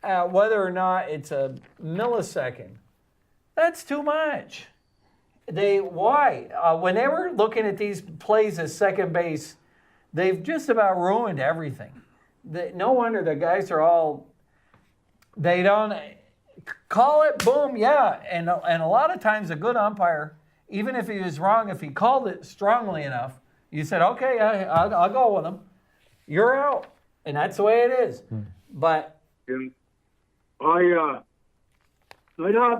at whether or not it's a millisecond, that's too much. When they were looking at these plays at second base, they've just about ruined everything. No wonder the guys are all. They don't call it, boom, yeah. And a lot of times a good umpire, even if he was wrong, if he called it strongly enough, you said, okay, I'll go with him. You're out. And that's the way it is. But
Nighthawk,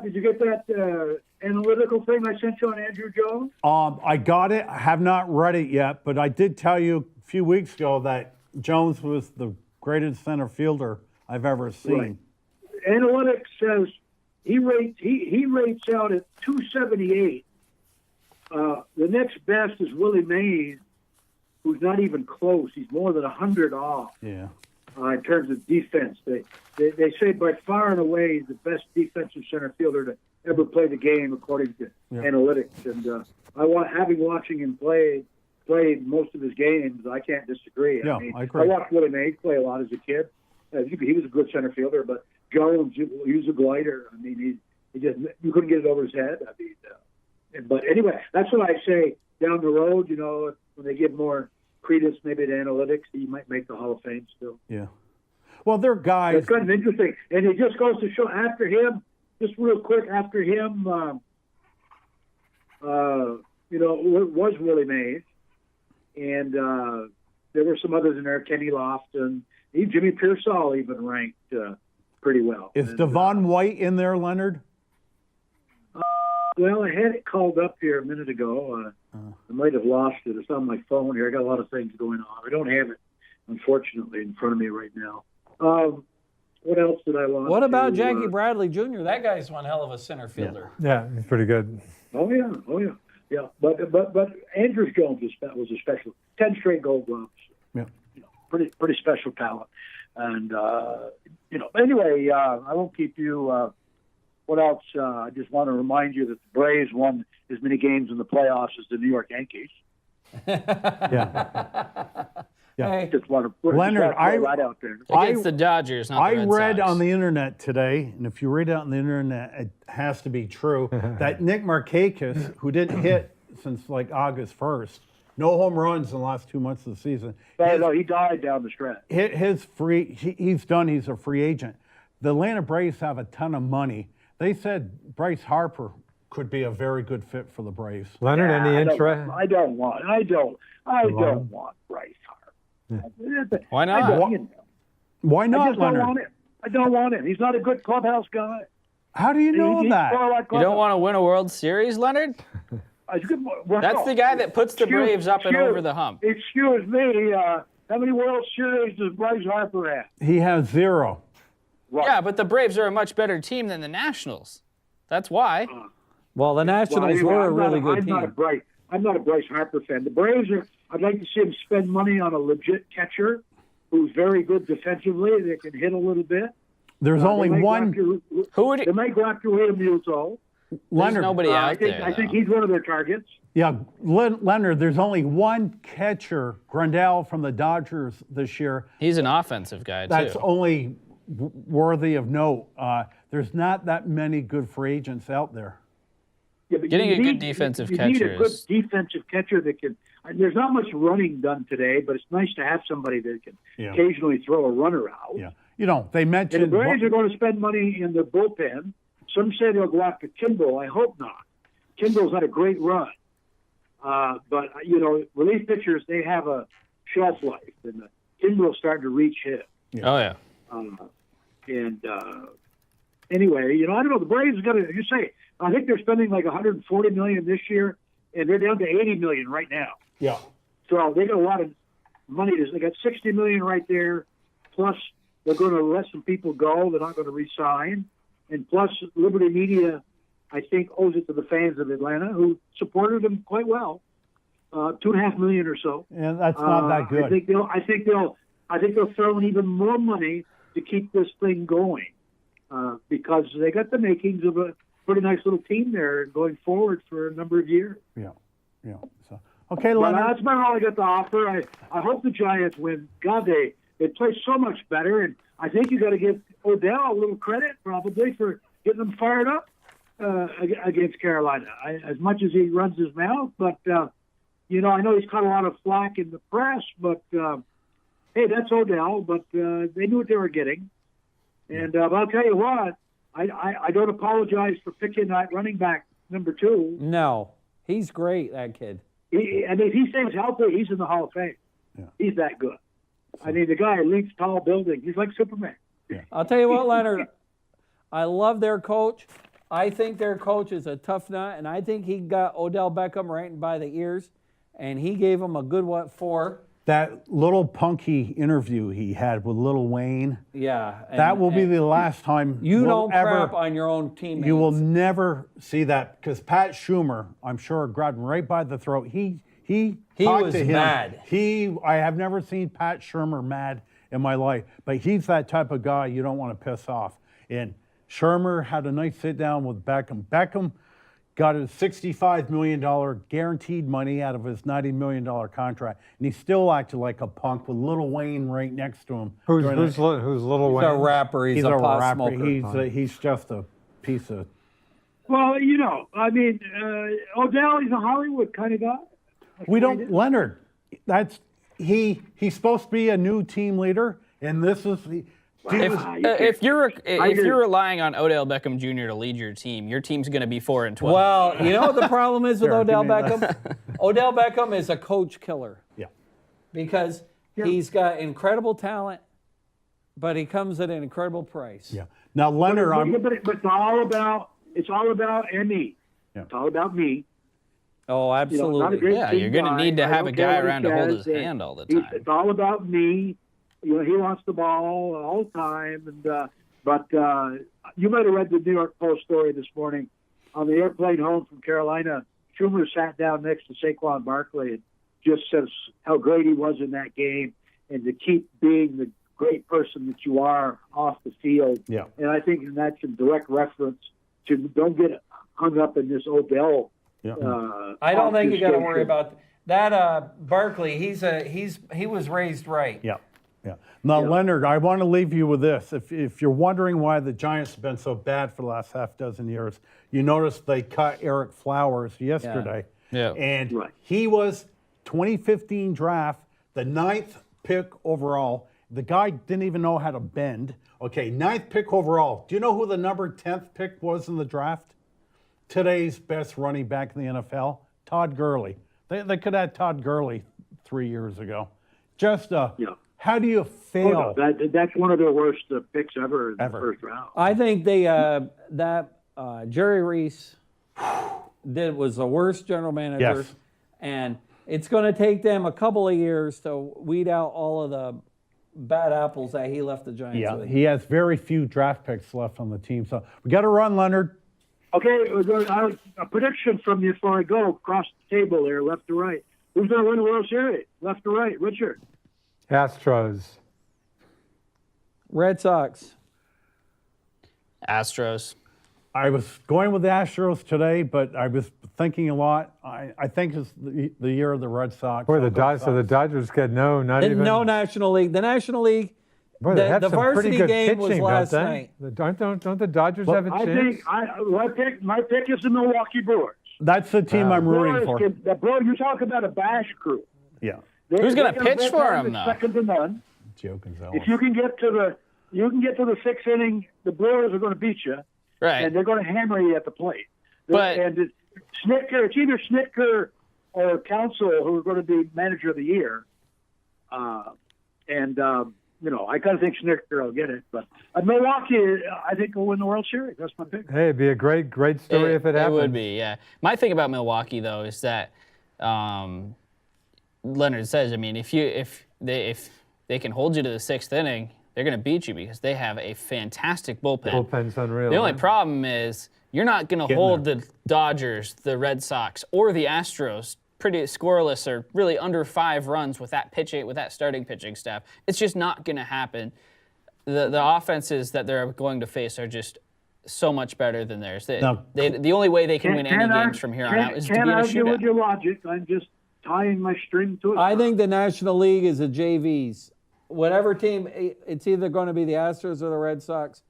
did you get that analytical thing I sent you on Andrew Jones?
I got it. I have not read it yet, but I did tell you a few weeks ago that Jones was the greatest center fielder I've ever seen.
Right. Analytics says he rates out at 278. The next best is Willie Mays, who's not even close. He's more than 100 off.
Yeah.
In terms of defense, they say by far and away the best defensive center fielder to ever play the game, according to analytics. And having watching him play most of his games, I can't disagree.
Yeah, I agree.
I watched Willie Mays play a lot as a kid. He was a good center fielder, but Jones, he was a glider. I mean, he just you couldn't get it over his head. I mean, but anyway, that's what I say down the road. You know, when they give more credence maybe to analytics, he might make the Hall of Fame still.
Yeah. Well, they're guys.
It's kind of interesting, and it just goes to show after him, just real quick after him, was Willie Mays, and there were some others in there, Kenny Lofton, Jimmy Pearsall even ranked pretty well.
Is Devon White in there, Leonard?
Well, I had it called up here a minute ago. I might have lost it. It's on my phone here. I got a lot of things going on. I don't have it, unfortunately, in front of me right now. What else did I want?
what about Jackie Bradley Jr.? That guy's one hell of a center fielder.
Yeah, he's pretty good.
Oh yeah. But Andrew Jones was a special 10 straight Gold Gloves.
Yeah.
Pretty special talent. And anyway, I won't keep you. What else? I just want to remind you that the Braves won as many games in the playoffs as the New York Yankees.
Yeah. Yeah.
Hey,
Just want to put
Leonard,
right out there.
Against the Dodgers, not the Red
read
Sox.
on the internet today, and if you read it on the internet, it has to be true, that Nick Markakis, who didn't hit since like August 1st, no home runs in the last 2 months of the season.
No, he died down the stretch.
He's done. He's a free agent. The Atlanta Braves have a ton of money. They said Bryce Harper could be a very good fit for the Braves.
Leonard, any interest?
I don't want Bryce Harper.
Why not?
Why not,
I just
Leonard?
don't want him. I don't want him. He's not a good clubhouse guy.
How do you know that?
You don't want to win a World Series, Leonard? That's the guy that puts the Braves up and over the hump.
Excuse me. How many World Series does Bryce Harper have?
He has 0.
Right.
Yeah, but the Braves are a much better team than the Nationals. That's why.
well, the Nationals were a really good team.
I'm not a Bryce Harper fan. The Braves are. I'd like to see him spend money on a legit catcher who's very good defensively. That can hit a little bit.
There's only one.
Who would
They might go after William Muto.
Leonard.
nobody out
I think
there.
he's one of their targets.
Yeah, Leonard, there's only one catcher, Grandal from the Dodgers this year.
He's an offensive guy,
That's
too.
only worthy of note. There's not that many good free agents out there.
Yeah, but
Getting
you
a good
need-
defensive
you need a
catcher
good
is-
defensive catcher that can. There's not much running done today, but it's nice to have somebody that can occasionally throw a runner out.
Yeah, you know, they
And the
mentioned.
Braves are going to spend money in their bullpen. Some say they'll go after Kimball. I hope not. Kimball's had a great run. But, you know, relief pitchers, they have a shelf life. And Kimball's starting to reach his.
Oh, yeah.
Anyway, you know, I don't know. The Braves are going to, you say, I think they're spending like $140 million this year, and they're down to $80 million right now.
Yeah.
So they got a lot of money. They got $60 million right there. Plus, they're going to let some people go. They're not going to re-sign. And plus, Liberty Media, I think, owes it to the fans of Atlanta who supported them quite well. $2.5 million or so.
And that's not that good.
I think they'll throw in even more money to keep this thing going because they got the makings of a pretty nice little team there going forward for a number of years.
Yeah. So, okay,
But
Leonard.
that's about all I got to offer. I hope the Giants win. God, they play so much better, and I think you got to give Odell a little credit probably for getting them fired up against Carolina. As much as he runs his mouth, but you know, I know he's caught a lot of flack in the press, but hey, that's Odell. But they knew what they were getting, and but I'll tell you what, I don't apologize for picking that running back number 2.
No, he's great, that kid.
And if he stays healthy, he's in the Hall of Fame.
Yeah.
He's that good. I mean, the guy leaps tall buildings. He's like Superman.
I'll tell you what, Leonard, I love their coach. I think their coach is a tough nut, and I think he got Odell Beckham right by the ears, and he gave him a good what for.
That little punky interview he had with Lil Wayne.
Yeah.
That will be the last time
You
we'll
don't
ever.
crap on your own teammates.
You will never see that because Pat Schumer, I'm sure, grabbed him right by the throat. He talked
was
to him.
mad.
I have never seen Pat Schumer mad in my life, but he's that type of guy you don't want to piss off. And Shermer had a nice sit down with Beckham. Beckham got his $65 million guaranteed money out of his $90 million contract, and he still acted like a punk with Lil Wayne right next to him.
Who's
during that-
Little
He's
Wayne?
a rapper. He's a pot
rapper.
smoker.
He's just a piece of.
Well, you know, I mean, Odell, he's a Hollywood kind of guy.
We don't, Leonard. He's supposed to be a new team leader, and this is.
If you're
agree.
relying on Odell Beckham Jr. to lead your team's going to be 4-12.
Well, you know what the problem is with
Sure,
Odell
give me that.
Beckham? Odell Beckham is a coach killer
Yeah.
because he's got incredible talent, but he comes at an incredible price.
Yeah. Now, Leonard,
But it's all about me.
Yeah.
It's all about me.
Oh,
You know,
absolutely.
not a great
Yeah,
team
you're going to
guy.
need to
I
have
don't
a
care
guy
what he
around to hold his
says.
hand all the
It's
time.
all about me. You know, he wants the ball all the time. And but you might have read the New York Post story this morning. On the airplane home from Carolina, Schumer sat down next to Saquon Barkley and just says how great he was in that game and to keep being the great person that you are off the field.
Yeah.
And I think that's a direct reference to don't get hung up in this Odell.
Yeah.
I don't think you got to
obfuscation.
worry about that. Barkley, he was raised right.
Yeah. Now, Leonard, I want to leave you with this. If you're wondering why the Giants have been so bad for the last half dozen years, you notice they cut Eric Flowers yesterday.
Yeah.
And
Right.
he was 2015 draft, the 9th pick overall. The guy didn't even know how to bend. Okay, 9th pick overall. Do you know who the number 10th pick was in the draft? Today's best running back in the NFL, Todd Gurley. They could have had Todd Gurley 3 years ago. Just how do you fail?
That's one of the worst picks ever in the first round.
I think Jerry Reese was the worst general manager,
Yes.
and it's going to take them a couple of years to weed out all of the bad apples that he left the Giants
Yeah,
with.
he has very few draft picks left on the team. So we got to run, Leonard.
Okay, a prediction from you before I go across the table there, left to right. Who's going to win the World Series? Left to right, Richard.
Astros.
Red Sox.
Astros.
I was going with the Astros today, but I was thinking a lot. I think it's the year of the Red Sox.
Boy,
I'll go
so the
Sox.
Dodgers get not even.
No National League. The National League,
Boy, they have
the
some pretty
varsity
good
game was
pitching,
last
don't
night.
they? Don't the Dodgers have a
I
chance?
think my pick is the Milwaukee Brewers.
That's the team I'm rooting for.
You talk about a bash crew.
Yeah.
Who's gonna
They're
pitch for
bullpen
him,
is
though?
Second to none.
Joe Gonzalez.
If you can get to the sixth inning, the Brewers are going to beat you,
Right.
and they're going to hammer you at the plate.
But-
it's either Snitker or Council who are going to be manager of the year. I kind of think Snitker will get it, but Milwaukee, I think will win the World Series. That's my pick.
Hey, it'd be a great story if it happened.
It would be, yeah. My thing about Milwaukee though is that Leonard says, I mean, if they can hold you to the sixth inning, they're going to beat you because they have a fantastic bullpen.
Bullpen's unreal.
The only
huh?
problem is you're not going to hold the Dodgers, the Red Sox, or the Astros pretty scoreless or really under 5 runs with that starting pitching staff. It's just not going to happen. The offenses that they're going to face are just so much better than theirs. The only way they can win any games from here on out is to be in a
argue with
shootout.
your logic. I'm just tying my string to it.
I think the National League is a JVs. Whatever team, it's either going to be the Astros or the Red Sox.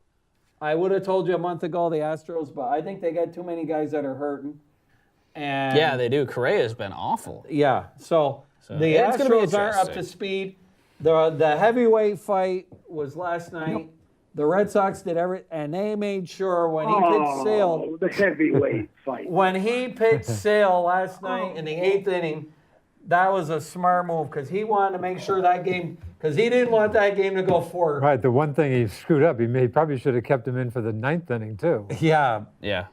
I would have told you a month ago the Astros, but I think they got too many guys that are hurting. And
Yeah, they do. Correa's been awful.
Yeah, so the
it's gonna be
Astros aren't up to
interesting.
speed. The heavyweight fight was last night. The Red Sox did everything, and they made sure when he pitched Sale,
the heavyweight fight.
when he pitched Sale last night in the 8th inning, that was a smart move because he wanted to make sure that game, because he didn't want that game to go forward.
Right, the one thing he screwed up, he probably should have kept him in for the 9th inning too.
Yeah,
Yeah.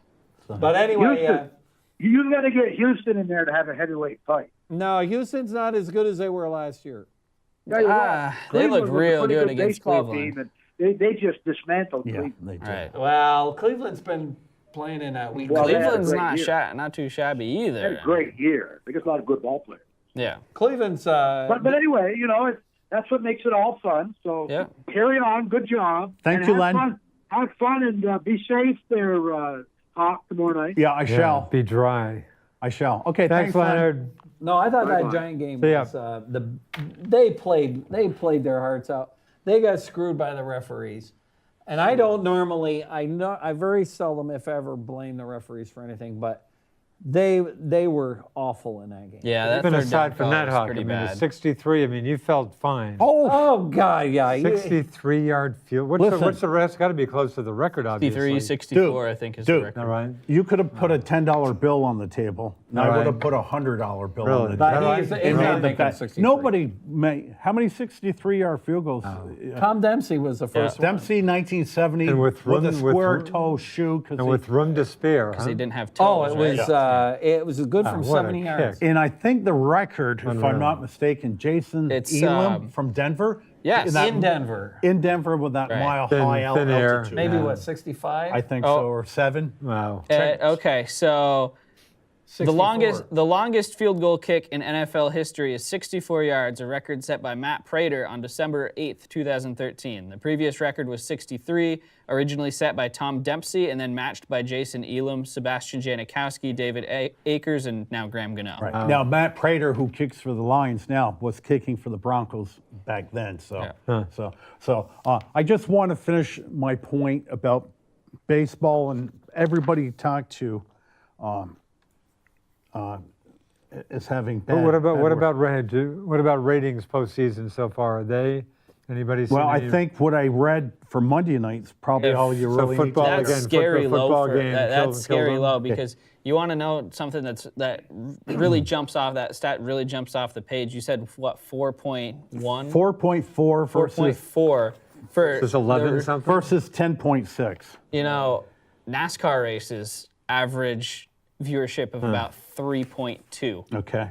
but anyway,
Houston. You got to get Houston in there to have a heavyweight fight.
no, Houston's not as good as they were last year.
Yeah, you're right.
They
Cleveland
looked
was a
real
pretty
good against
baseball
Cleveland.
team, and they just dismantled
Yeah,
Cleveland.
they did.
Right.
Well, Cleveland's been playing in that week.
Well, they had a
Cleveland's
great year.
not too shabby
They had
either.
a great year. They got a lot of good ball players.
Yeah.
Cleveland's.
But anyway, that's what makes it all fun. So
Yeah.
carry on. Good job.
Thank
And
you,
have
Len.
fun. Have fun and be safe there, Hawk, tomorrow night.
Yeah, I shall.
Be dry.
I shall. Okay,
Thanks,
Len.
Leonard.
No, I thought
Bye-bye.
that Giant game
See ya.
was they played their hearts out. They got screwed by the referees. And I don't normally I very seldom if ever blame the referees for anything, but they were awful in that game.
Yeah, that
Even
third
aside
down
from
call was
Nighthawk, I
pretty
mean, the
bad.
63, I mean, you felt fine.
Oh God, yeah.
63-yard field.
Listen.
What's the rest? Got to be close to the record, obviously.
63-64, I think, is the
Dude.
record.
All right.
You could have put a $10 bill on the table. And I
All
would
right.
have put a $100 bill
Really?
on the
But
table.
he's
And
not
made the
making
bet.
63.
Nobody made. How many 63-yard field goals?
Tom Dempsey was the first one.
Dempsey, 1970,
And with room-
a
with
square
room-
toe shoe.
And with room to spare,
Because
huh?
they didn't have
Oh,
toes,
it was
right?
it was good from
what a
70
kick.
yards.
And I think the record, if
Unreal.
I'm not mistaken, Jason
It's,
Elam from Denver.
yes,
that-
In Denver.
In Denver with that
Right.
mile-high
Thin air.
altitude.
Maybe
Yeah.
what, 65?
I think
Oh.
so, or 7.
Wow.
Okay, so
64.
the longest field goal kick in NFL history is 64 yards, a record set by Matt Prater on December 8th, 2013. The previous record was 63, originally set by Tom Dempsey and then matched by Jason Elam, Sebastian Janikowski, David Akers, and now Graham Gano.
Right. Now, Matt Prater, who kicks for the Lions now, was kicking for the Broncos back then. So, I just want to finish my point about baseball and everybody you talk to is having bad.
But what
bad work.
about ratings postseason so far? Are they anybody?
Well,
seen
I
any-
think what I read for Monday night's probably
If-
all you
so
really need
football
to
That's
again,
scary
football
low.
game
That's
killed
scary
them.
low because you want to know something that really jumps off that stat really jumps off the page. You said what 4.1,
4.4 versus
4.4 for
There's 11
the-
something.
versus 10.6.
You know, NASCAR races average viewership of about 3.2,
Okay.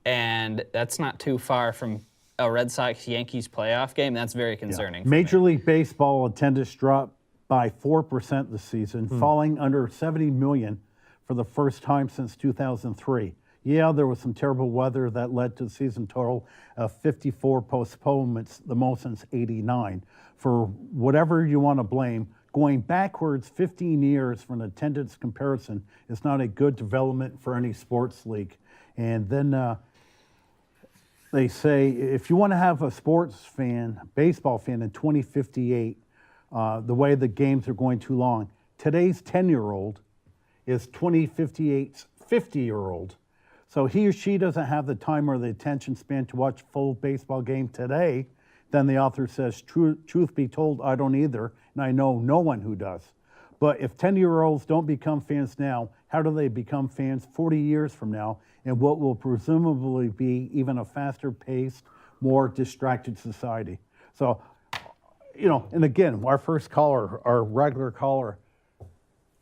and that's not too far from a Red Sox Yankees playoff game. That's very concerning. for
Major
me.
League Baseball attendance dropped by 4% this season, falling under 70 million for the first time since 2003. Yeah, there was some terrible weather that led to the season total of 54 postponements, the most since '89. For whatever you want to blame, going backwards 15 years for an attendance comparison is not a good development for any sports league. And then they say if you want to have a sports fan, baseball fan in 2058, the way the games are going too long, today's 10-year-old is 2058's 50-year-old. So he or she doesn't have the time or the attention span to watch a full baseball game today. Then the author says, truth be told, I don't either, and I know no one who does. But if 10-year-olds don't become fans now, how do they become fans 40 years from now in what will presumably be even a faster paced, more distracted society? So, you know, and again, our first caller, our regular caller,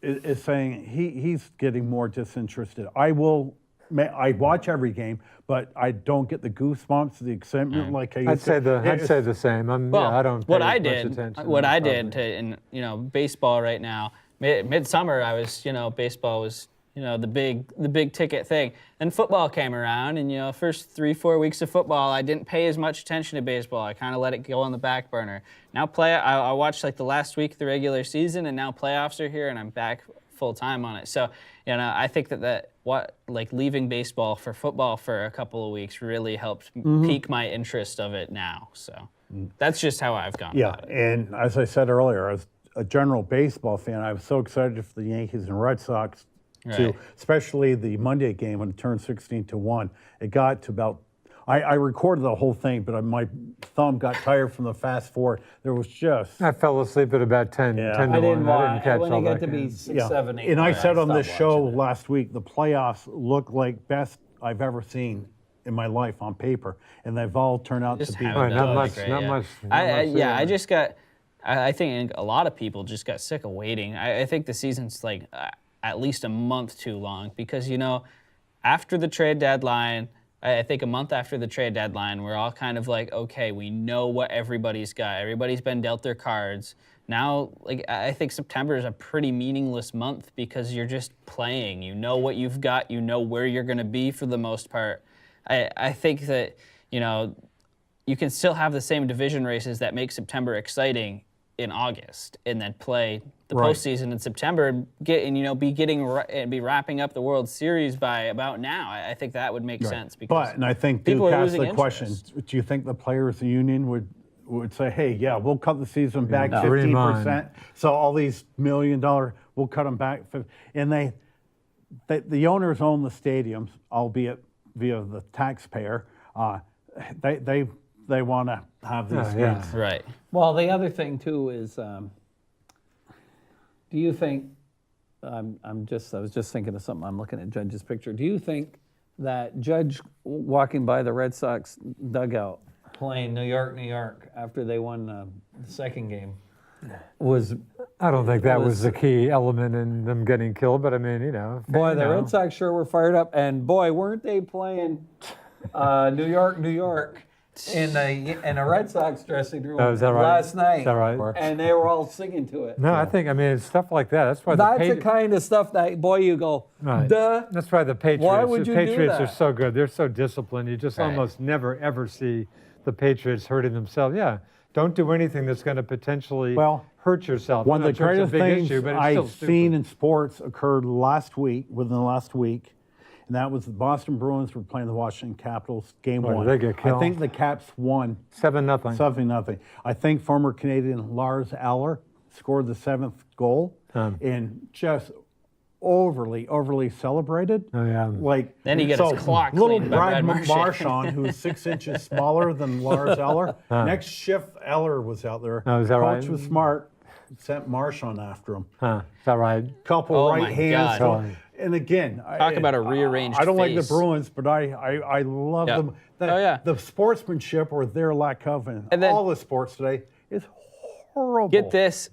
is saying he's getting more disinterested. I watch every game, but I don't get the goosebumps, the excitement like I used to.
I'd say the same. I don't pay much attention.
What I did in baseball right now, midsummer I was baseball was the big ticket thing. Then football came around, and first 3-4 weeks of football I didn't pay as much attention to baseball. I kind of let it go on the back burner. Now I watched like the last week of the regular season, and now playoffs are here, and I'm back full time on it. So I think that leaving baseball for football for a couple of weeks really helped pique my interest of it now. So that's just how I've gone about it.
And as I said earlier, as a general baseball fan, I was so excited for the Yankees and Red Sox to, especially the Monday game when it turned 16-1. It got to about, I recorded the whole thing, but my thumb got tired from the fast forward. There was just...
I fell asleep at about 10 to 1.
I didn't catch when
all
it got
that
to be
game.
6, 7, 8.
And I said on this
stopped
show
watching it.
last week, the playoffs look like best I've ever seen in my life on paper, and they've all turned out to be...
Not much.
I just got. I think a lot of people just got sick of waiting. I think the season's like at least a month too long because after the trade deadline. I think a month after the trade deadline, we're all kind of like, okay, we know what everybody's got. Everybody's been dealt their cards. Now, I think September is a pretty meaningless month because you're just playing. You know what you've got. You know where you're going to be for the most part. I think that, you can still have the same division races that make September exciting in August and then play the postseason in September and be wrapping up the World Series by about now. I think that would make sense because
and I think
people
Duke
are
asked
losing
the question,
interest.
do you think the players' union would say, hey, yeah, we'll cut the season back 15%, so all these $1 million, we'll cut them back. And the owners own the stadiums, albeit via the taxpayer. They want to have these things.
Right.
Well, the other thing too is, do you think? I was just thinking of something. I'm looking at Judge's picture. Do you think that Judge walking by the Red Sox dugout playing New York after they won the second game was?
I don't think that was the key element in them getting killed, but I mean,
Boy, the Red Sox sure were fired up, and boy, weren't they playing New York. In a Red Sox dressing room last night.
Is that right?
And they were all singing to it.
No, I think, it's stuff like that. That's why
That's the kind of stuff that, boy, you go, duh.
That's why the Patriots,
Why would you do
Patriots
that?
are so good. They're so disciplined. You just almost never, ever see the Patriots hurting themselves. Yeah, don't do anything that's going to potentially hurt yourself.
One of the greatest things I've
stupid.
seen in sports occurred within the last week. And that was the Boston Bruins were playing the Washington Capitals, game 1.
They get killed.
I think the Caps won
7-0.
7-0. I think former Canadian Lars Eller scored the 7th goal and just overly celebrated.
Oh yeah.
Then he gets his clock
little
cleaned by
Brad
Brad
Marchand, who's 6 inches smaller than Lars Eller. Next shift, Eller was out there.
Oh, is that
Coach
right?
was smart. Sent Marchand after him.
Is that right?
Couple right
my
hands.
God.
And again,
Talk about a rearranged
I don't like the
face.
Bruins, but I love them. The sportsmanship or their lack of in
And then-
all the sports today is horrible.
Get this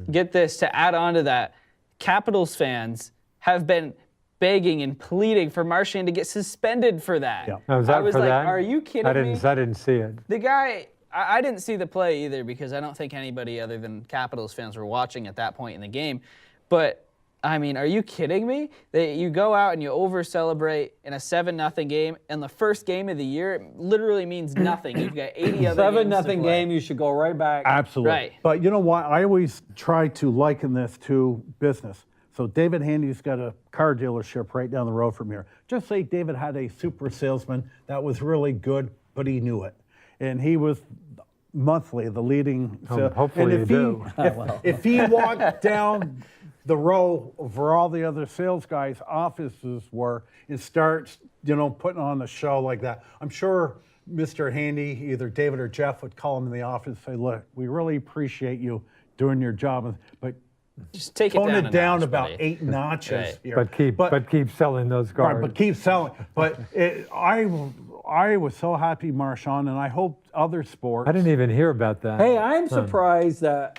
to add on to that. Capitals fans have been begging and pleading for Marchand to get suspended for that.
Yeah.
Oh, is that
I was
for
like,
that?
are you kidding me?
I didn't see it.
The guy, I didn't see the play either because I don't think anybody other than Capitals fans were watching at that point in the game. But I mean, are you kidding me? You go out and you over-celebrate in a 7-0 game, and the first game of the year it literally means nothing. You've got 80 other games to
7-0
play.
game, you should go right back.
Absolutely.
Right.
But you know what? I always try to liken this to business. So David Handy's got a car dealership right down the road from here. Just say David had a super salesman that was really good, but he knew it. And he was monthly the leading.
Hopefully
and if
you do.
if he walked down the row where all the other sales guys' offices were and starts, putting on a show like that, I'm sure Mr. Handy, either David or Jeff, would call him in the office and say, look, we really appreciate you doing your job, but
Just take
tone
it
it down
notch,
about
buddy.
8 notches
Right.
here.
But keep selling those cars.
Right, but keep selling. But I was so happy, Marshawn, and I hope other sports.
I didn't even hear about that.
Hey, I'm surprised that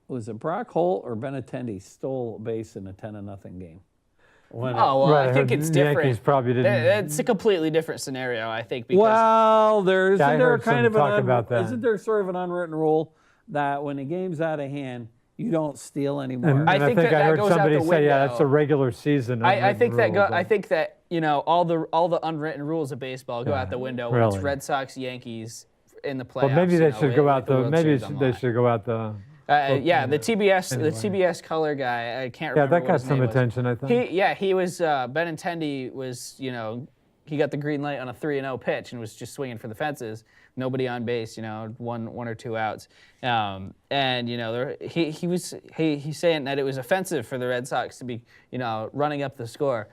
was it Brock Holt or Benintendi stole a base in a 10-0 game. When
Oh, well,
Right,
I think
the
it's different.
Yankees probably didn't.
It's a completely different scenario, I think, because
well, isn't
I
there
heard
kind
some
of
talk about that.
isn't there sort of an unwritten rule that when a game's out of hand, you don't steal anymore?
And
I
I
think
think
that
I heard
goes out
somebody
the
say, yeah,
window.
that's a regular season.
I think that
unwritten rule,
I think that all the unwritten rules of baseball go out the window when it's
really.
Red Sox Yankees in the playoffs.
Well, maybe they should go
with
out
the
the.
World
Maybe
Series on the
they
line.
should go out the.
Yeah, the TBS
Anyway.
the TBS color guy. I can't
Yeah,
remember.
that
what
got
his
some
name was.
attention, I think.
He was Benintendi was he got the green light on a 3-0 pitch and was just swinging for the fences. Nobody on base, one or two outs, and he's saying that it was offensive for the Red Sox to be running up the score.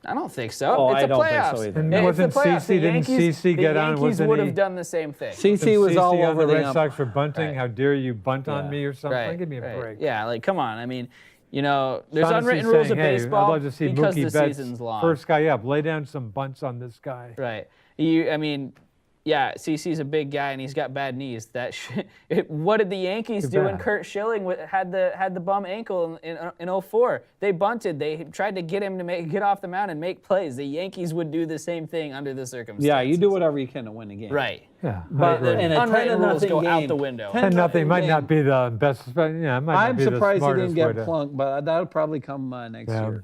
I don't think so.
Oh,
it's
I
a
don't think
playoffs.
so either.
And
It's the
wasn't
playoffs.
CeCe
The
didn't
Yankees,
CeCe get
the
on?
Yankees
Wasn't
would
he-
have done the same thing.
CeCe was all
on
over
the Red
ump-
Sox for bunting.
Right.
How dare you bunt on
Yeah.
me or something?
Right,
Give me a
right.
break.
Yeah, like come on. I mean, there's
Shaughnessy
unwritten rules of
saying, hey,
baseball
I'd love to see
because
Mookie
the
Betts,
season's long.
first guy up. Lay down some bunts on this guy.
Right. CeCe's a big guy and he's got bad knees. What did the Yankees do when
bad.
Kurt Schilling had the bum ankle in 04? They bunted. They tried to get him to get off the mound and make plays. The Yankees would do the same thing under the circumstances.
Yeah, you do whatever you can to win a game.
Right.
Yeah,
But in a
Unwritten rules
10-0
go
game,
out the window.
10-0 might
game,
not be the best. Yeah, it might not
I'm
be the
surprised he
smartest
didn't
way
get
to-
plunked, but that'll probably come next
Yeah.
year.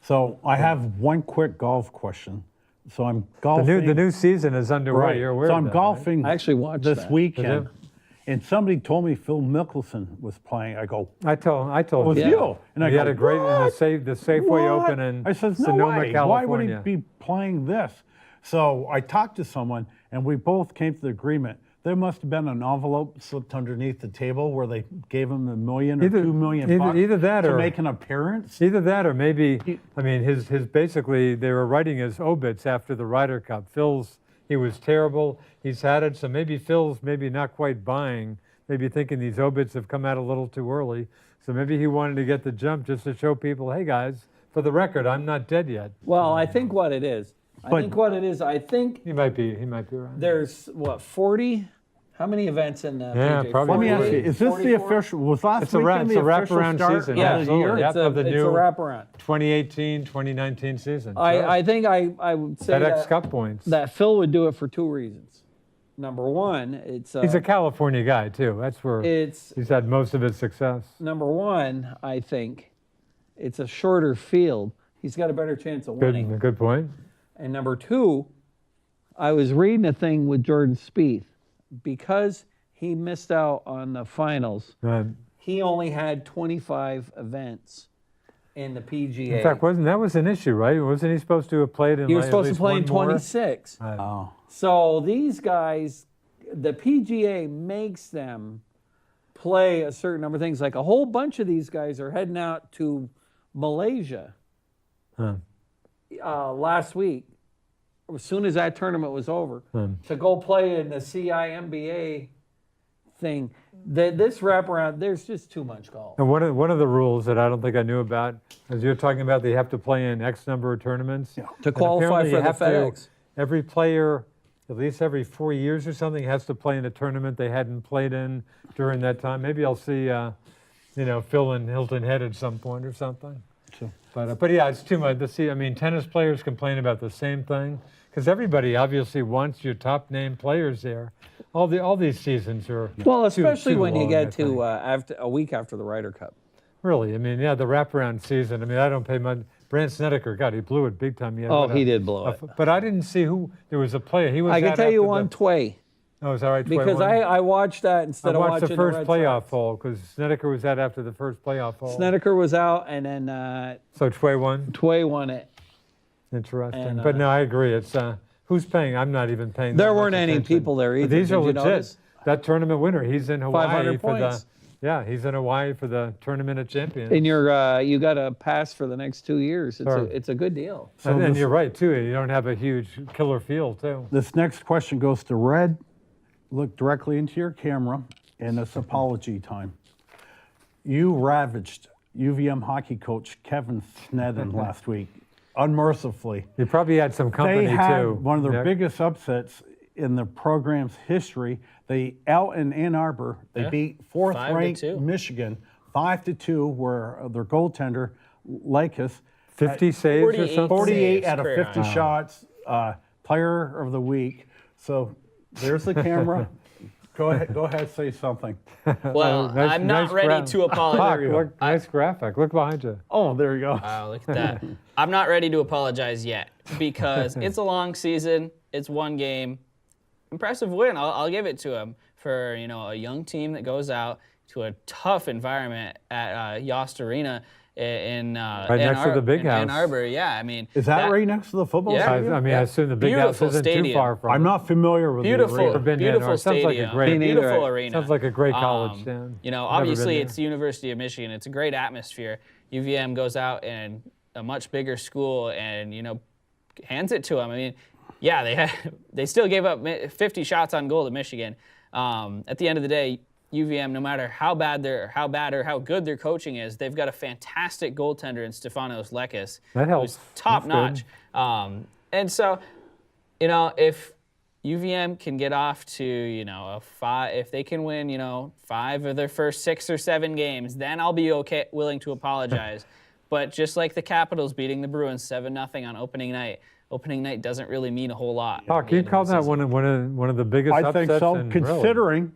So I have one quick golf question. So I'm golfing.
The new season is underway.
Right.
You're aware
So
of
I'm
that,
golfing
I actually watched
this
that.
weekend,
Did
and somebody told me Phil Mickelson was playing. I go,
Right? I told
was
you.
you? And I
He
go,
had a great
what?
the Safeway
What?
Open in
I says, no
Sonoma,
way.
California.
Why would he be playing this? So I talked to someone, and we both came to the agreement. There must have been an envelope slipped underneath the table where they gave him $1 million or
Either-
$2 million
either-
bucks
either that
to
or-
make an appearance.
Either that or maybe, I mean, his basically, they were writing his obits after the Ryder Cup. He was terrible. He's had it. So maybe Phil's maybe not quite buying, maybe thinking these obits have come out a little too early. So maybe he wanted to get the jump just to show people, hey guys, for the record, I'm not dead yet.
Well, I think what it is, I think
He might be right.
there's 40. How many events in
Yeah,
PGA?
probably
Let me ask you,
40?
is this the
44?
official, was last
It's a
weekend the official
wraparound
start
season.
of
Yeah,
the
absolutely.
year?
Yep,
It's a,
of the
it's
new
a wraparound.
2018, 2019 season.
I think I would say
FedEx
that,
Cup points.
that Phil would do it for 2 reasons. Number one, it's
He's a California guy too. That's where
it's
he's had most of his success.
number one. I think it's a shorter field. He's got a better chance of winning.
Good point.
And number two, I was reading a thing with Jordan Spieth because he missed out on the finals. He only had 25 events in the PGA.
In fact, that was an issue, right? Wasn't he supposed to have played in?
He was
at
supposed to
least
play in
one more?
26.
Oh.
So these guys, the PGA makes them play a certain number of things. Like a whole bunch of these guys are heading out to Malaysia last week, as soon as that tournament was over, to go play in the CIMBA thing. This wraparound, there's just too much golf.
And one of the rules that I don't think I knew about, as you're talking about, they have to play in X number of tournaments.
To
And
qualify
apparently
for
you
the
have to-
FedEx.
Every player, at least every 4 years or something, has to play in a tournament they hadn't played in during that time. Maybe I'll see, Phil in Hilton Head at some point or something.
Sure.
But yeah, it's too much to see. I mean, tennis players complain about the same thing because everybody obviously wants your top name players there. All these seasons are
Well, especially
too
when you
long,
get
I
to
think.
after a week after the Ryder Cup.
Really, I mean, yeah, the wraparound season. I mean, I don't pay much. Brant Snedeker, God, he blew it big time.
Oh, he did blow it.
But I didn't see who. There was a player. He was.
I can
out
tell you
after
one,
the-
Tway.
Oh, is that right? Tway
Because
won?
I watched that instead
I
of
watched
watching
the first
Red
playoff
Sox.
hole because Snedeker was out after the first playoff hole.
Snedeker was out, and then
So Tway won.
Tway won it.
Interesting.
And,
But no, I agree. It's who's paying? I'm not even paying.
There
that much
weren't any
attention.
people there
But
either.
these
Did
are
you
legit.
notice?
That tournament winner, he's in Hawaii
500
for
points.
the. Yeah, he's in Hawaii for the Tournament of Champions.
And you got a pass for the next 2 years. It's a good deal.
and
this-
you're right too. You don't have a huge killer field too.
This next question goes to Red. Look directly into your camera, and it's apology time. You ravaged UVM hockey coach Kevin Sneddon last week, unmercifully.
You probably had some company
They had
too.
one of their
Nick.
biggest upsets in the program's history. They out in Ann Arbor. They beat fourth-ranked
5-2.
Michigan 5-2, where their goaltender Lakis
50 saves or
48
something.
48
saves,
out of
career
50
high.
shots, player of the week. So there's the camera. Go ahead, say something.
Well,
Nice-
I'm not
nice
ready
graph.
to
Fuck,
apologize.
look, nice graphic. Look behind you.
Oh, there you go.
Wow, look at that. I'm not ready to apologize yet because it's a long season. It's one game. Impressive win. I'll give it to him for a young team that goes out to a tough environment at Yost Arena in
next to the big
in Ann
house.
Arbor. Yeah, I mean
Is that right next to the football
Yeah.
stadium?
I mean, I assume the big
Beautiful
house isn't too
stadium.
far from.
I'm not familiar with
beautiful,
the arena.
been there,
beautiful
no, it sounds like a
stadium,
great-
Me neither.
beautiful arena.
Sounds like a great college town. Never been
Obviously
there.
it's the University of Michigan. It's a great atmosphere. UVM goes out and a much bigger school and hands it to them. I mean, yeah, they still gave up 50 shots on goal to Michigan. At the end of the day, UVM, no matter how bad or how good their coaching is, they've got a fantastic goaltender in Stefanos Lekis.
That helps.
Who's top
That's
notch. And so, if UVM can get off to, a 5, if they can win, 5 of their first 6 or 7 games, then I'll be willing to apologize. But just like the Capitals beating the Bruins 7-0 on opening night doesn't really mean a whole lot.
Hawk, you call that one of the biggest
I
upsets?
think so,
in- really?
considering,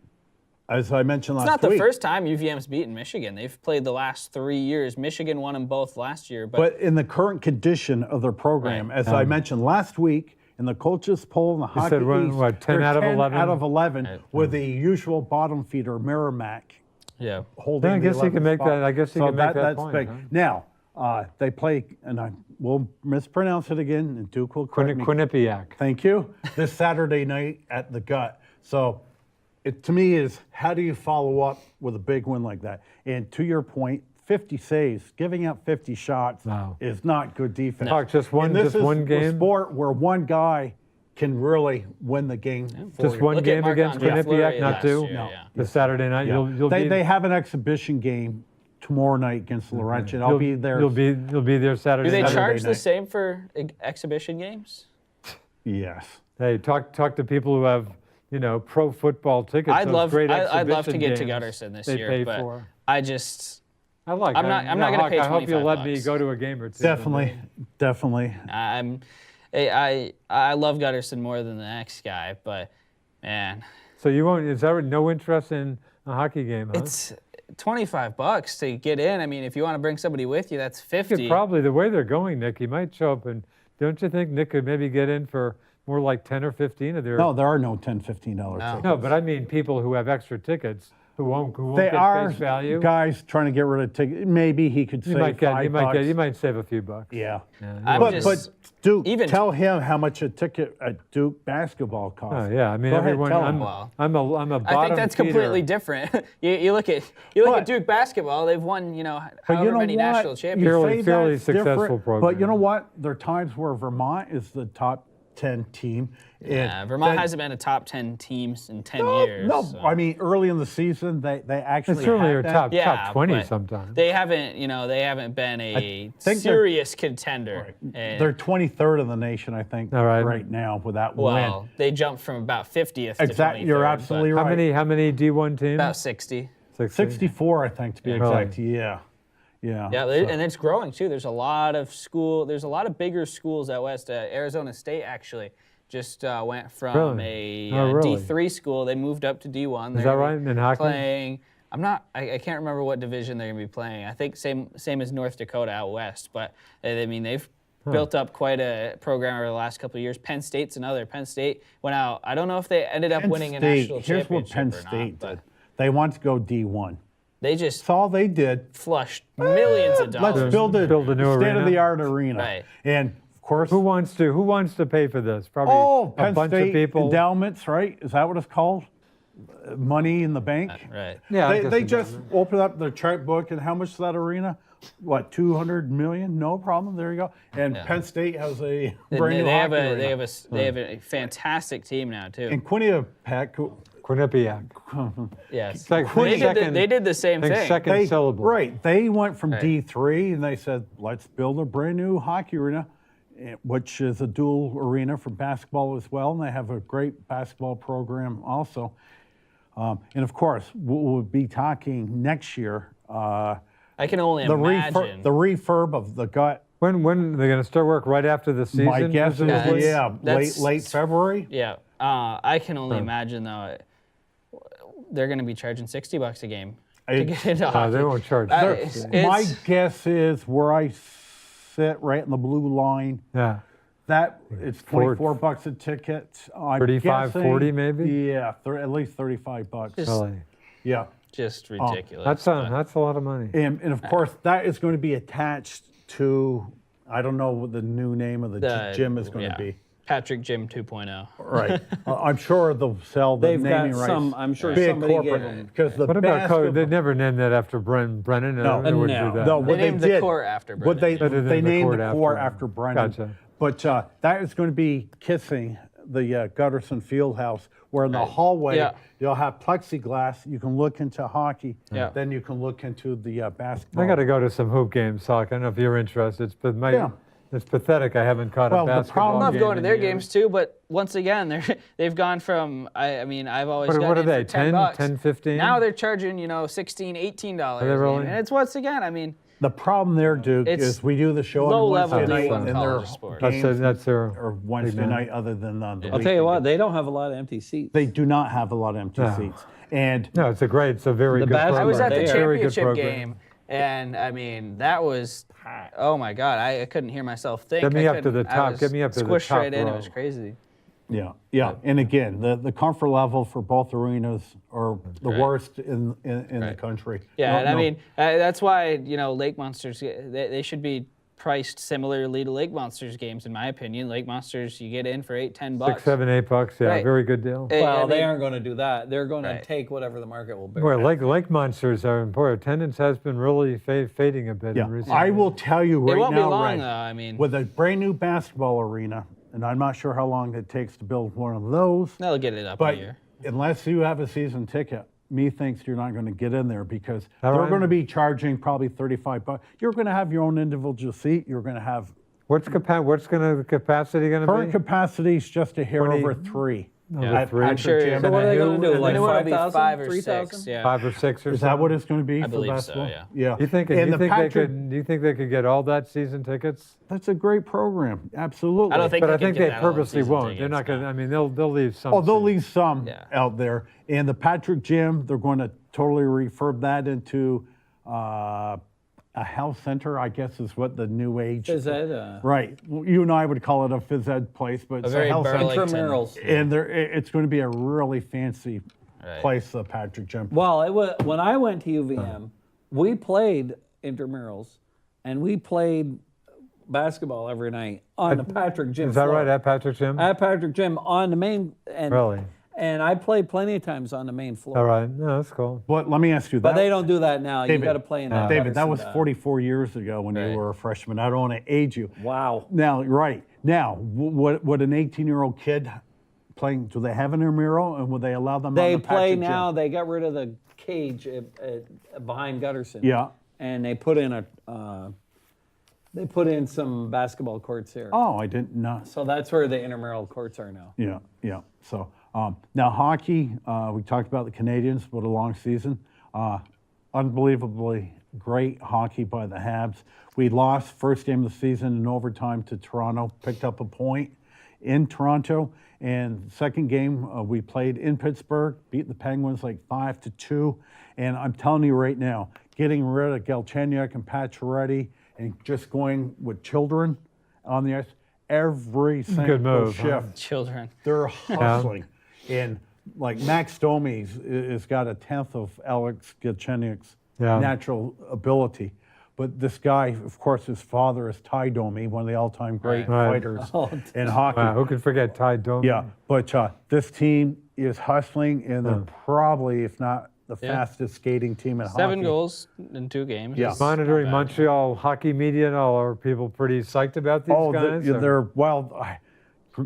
as I mentioned last
It's not the
week.
first time UVM's beaten Michigan. They've played the last 3 years. Michigan won them both last year.
But in the current condition of their program,
Right.
as I mentioned last week, in the coaches poll in the Hockey
said what,
East,
what, 10
they're
out of
10
11?
out of 11 with the usual bottom feeder, Merrimack,
yeah.
holding
Yeah, I
the
guess you
11th
can make
spot.
that- I guess you
So
can make that
that's
point,
big.
huh?
Now, they play, and I will mispronounce it again, and Duke will correct me.
Quinnipiac.
Thank you. This Saturday night at the Gut. So it to me is, how do you follow up with a big win like that? And to your point, 50 saves, giving up 50 shots
No.
is not good defense.
Hawk, just one-
And this
just
is
one
a
game?
sport where one guy can really win the game for
Just
you.
one
Look at
game against
Marc-Andre Fleury
Quinnipiac, not
last
two?
year,
No.
yeah.
The Saturday night,
Yeah.
you'll be...
They have an exhibition game tomorrow night against Laurentian. I'll
you'll-
be there.
You'll be there Saturday
Do they
night.
charge the
night.
same for exhibition games?
Yes.
Hey, talk to people who have, pro football tickets.
I'd
those
love
great
I'd love to
exhibition
get to
games
Gutterson this
they
year,
pay
but
for.
I just
I'm not
not gonna
Hawk,
pay
I hope you'll
$25
let me go to a game or two.
Definitely.
I love Gutterson more than the next guy, but man,
So you won't, is there no interest in a hockey game, huh?
it's $25 to get in. I mean, if you want to bring somebody with you, that's
You could
$50.
probably, the way they're going, Nick, you might show up and, don't you think Nick could maybe get in for more like 10 or 15 of their...
No, there are no $10, $15 tickets.
No, but I mean people who have extra tickets who won't
They
get
are
face value.
guys trying to get rid of tickets. Maybe he could
You
save
might
$5.
you might save a few bucks.
Yeah.
I'm
But
just-
Duke,
even-
tell him how much a ticket at Duke basketball costs.
Oh, yeah, I mean
Go ahead,
everyone.
tell him.
Well,
I'm a bottom
I think that's
feeder.
completely different. you look at
But-
Duke basketball; they've won
But
however many national
You
championships.
say
Fairly
that's
successful
different,
program.
But you know what? There are times where Vermont is the top 10 team.
Yeah, Vermont hasn't been a top 10 team in 10 years.
No,
so.
I mean, early in the season, they actually
It's certainly
had
your
that.
top 20
but
sometimes.
They haven't been a
think they're-
serious contender. And-
They're 23rd in the nation, I think,
All right.
right now with that
well,
win.
they jumped from about 50th to
Exactly,
23rd.
you're
but
absolutely right.
How many D1 teams?
About 60.
64, I think, to be
Really?
exact. Yeah. Yeah.
Yeah, and it's growing too. There's a lot of bigger schools out west. Arizona State actually just went from
Really?
a
Oh, really?
D3 school. They moved up to D1.
Is that right, in hockey?
Playing I can't remember what division they're going to be playing. I think same as North Dakota out west, but I mean they've built up quite a program over the last couple of years. Penn State's another. Penn State went out. I don't know if they ended up winning a national
Here's what
championship
Penn
or
State
not,
did. They want to go D1.
they just
That's all they did.
flushed millions of dollars.
Let's build a
new
state-of-the-art arena.
Right.
And of course,
Who wants to pay for this? Probably a
Penn
bunch
State
of people.
endowments, right? Is that what it's called? Money in the bank.
Right.
Yeah, I
They,
guess
they
it
just
does.
open up their checkbook and how much is that arena? What, 200 million? No problem. There you go. And Penn State has a brand new
They have
hockey
a
arena.
they have a fantastic team now too.
And Quinnipiac,
Quinnipiac.
Yes.
It's like
They did the same thing.
Second
they,
syllable.
right? They went from
Right.
D3 and they said, let's build a brand new hockey arena, which is a dual arena for basketball as well. And they have a great basketball program also. And of course, we'll be talking next year.
I can only
The
imagine.
refurb of the gut.
When they're going to start work right after the season?
My guess is,
presumably?
late February.
Yeah, I can only imagine though. They're going to be charging $60 a game to
It-
get into hockey.
They won't charge.
My guess is where I sit, right in the blue line.
Yeah.
That it's $24 a ticket. I'm
35,
guessing,
40 maybe?
Yeah, at least $35.
Just-
Really.
Yeah,
Just ridiculous.
That's a lot of money.
and of course that is going to be attached to. I don't know what the new name of the gym is going to be.
Patrick Gym 2.0.
Right. I'm sure they'll sell the
They've got
naming rights.
some. I'm sure
Big
somebody gave
corporate
them.
because the
What about
basketball-
They never named that after Brennan.
No.
They wouldn't
No.
do that.
No, what
They named the
did,
court after
What
Brennan.
They did
they
name the
named
court
the court
after
after
him.
Brennan.
Gotcha.
But that is going to be kissing the Gutterson Fieldhouse, where in the hallway
Yeah.
you'll have plexiglass. You can look into hockey.
Yeah.
Then you can look into the basketball.
I got to go to some hoop games, Hawk. I don't know if you're interested.
Yeah.
It's pathetic. I haven't caught
Well,
a
the
basketball
problem-
I love
game
going to
in
their
years.
games too, but once again, they've gone from. I mean, I've always
What
gotten
are
in
they?
for 10 bucks.
10, 15?
Now they're charging $16, $18.
Are they really?
And it's once again. I mean,
The problem there, Duke,
It's
is we do the show
low
on
level
Wednesday night,
D1
and their
college sport.
games
That's their
or Wednesday
big
night, other than the
I'll
weekend.
tell you what, they don't have a lot of empty seats.
They do not have a lot of empty
No.
seats, and
No, it's a very
The
good
bas-
program.
I was at the
They are.
Very good
championship
program.
game, and I mean that was. Oh my God, I couldn't hear myself think.
Get me
I
up to
couldn't-
the
I
top.
was
Get me up to the
squished
top
right in. It
row.
was crazy.
yeah. And again, the comfort level for both arenas are the
Right.
worst in the country.
Yeah,
No-
and I
no-
mean that's why Lake Monsters they should be priced similarly to Lake Monsters games in my opinion. Lake Monsters you get in for $8-10.
$6, $7, $8. Yeah,
Right.
very good deal.
Well,
I
they
mean,
aren't going to do that. They're going
Right.
to take whatever the market will bear.
Well, Lake Monsters are important. Attendance has been really fading a bit
Yeah,
in recent
I
years.
will tell you
It
right
won't be
now,
long
Ray,
though. I mean,
with a brand new basketball arena, and I'm not sure how long it takes to build one of those,
they'll get it up in a
but
year.
unless you have a season ticket, methinks you're not going to get in there because
All
they're
right.
going to be charging probably $35. You're going to have your own individual seat. You're going to have
What's the capacity going to
current
be?
capacity is just a hair
20
over 3.
Yeah.
At
Three.
I'm
Patrick
sure.
Gym.
So what are they
And
going to
the
do?
new-
Like
The new one will be
5,000,
5 or
3,000?
6. Yeah.
5 or 6 or
Is
something?
that what it's going to be for
believe so,
basketball?
yeah.
Yeah.
You think
And the Patrick,
do you think they could get all that season tickets?
That's a great program. Absolutely.
I don't think
But
they
I
could
think
get
they
that all
purposely
season
won't. They're
tickets,
not going to.
no.
I mean, they'll leave some.
Oh, they'll
seats.
leave some
Yeah.
out there. And the Patrick Gym, they're going to totally refurb that into a health center, I guess is what the new age.
Is that
Right. You and I would call it a phys ed place, but it's a
very
health center.
Burlington.
intramurals?
And it's going to be a really fancy
Right.
place, the Patrick Gym.
Well, when I went to UVM, we played intramurals, and we played basketball every night on the Patrick Gym.
Is that
floor.
right at Patrick Gym?
At Patrick Gym on the main. And,
Really?
And I played plenty of times on the main floor.
All right. No, that's cool.
But let me ask you
But
that.
they don't do that now.
David,
You got to play in that.
David, that
Gutterson,
was 44 years ago when
Right.
you were a freshman. I don't want to age you.
Wow.
Now, right. Now, would an 18-year-old kid playing, do they have an intramural, and would they allow them
They
on the
play
Patrick
now.
Gym?
They got rid of the cage behind Gutterson.
Yeah.
And they put in some basketball courts here.
Oh, I didn't know.
So that's where the intramural courts are now.
Yeah. So now hockey, we talked about the Canadians, what a long season. Unbelievably great hockey by the Habs. We lost first game of the season in overtime to Toronto, picked up a point in Toronto. And second game, we played in Pittsburgh, beat the Penguins like 5-2. And I'm telling you right now, getting rid of Galchenyuk and Pacioretty and just going with children on the ice, every single
move, huh?
shift,
Children.
they're hustling. And like Max Domi has got a tenth of Alex Galchenyuk's natural ability. But this guy, of course, his father is Ty Domi, one of the all-time great fighters in hockey.
Wow, who could forget Ty Domi?
Yeah, but this team is hustling, and they're probably, if not the fastest skating team in hockey.
7 goals in 2 games.
Yeah.
is
Monitoring
not bad.
Montreal hockey media and all, are people pretty psyched about these guys? or-
they're well.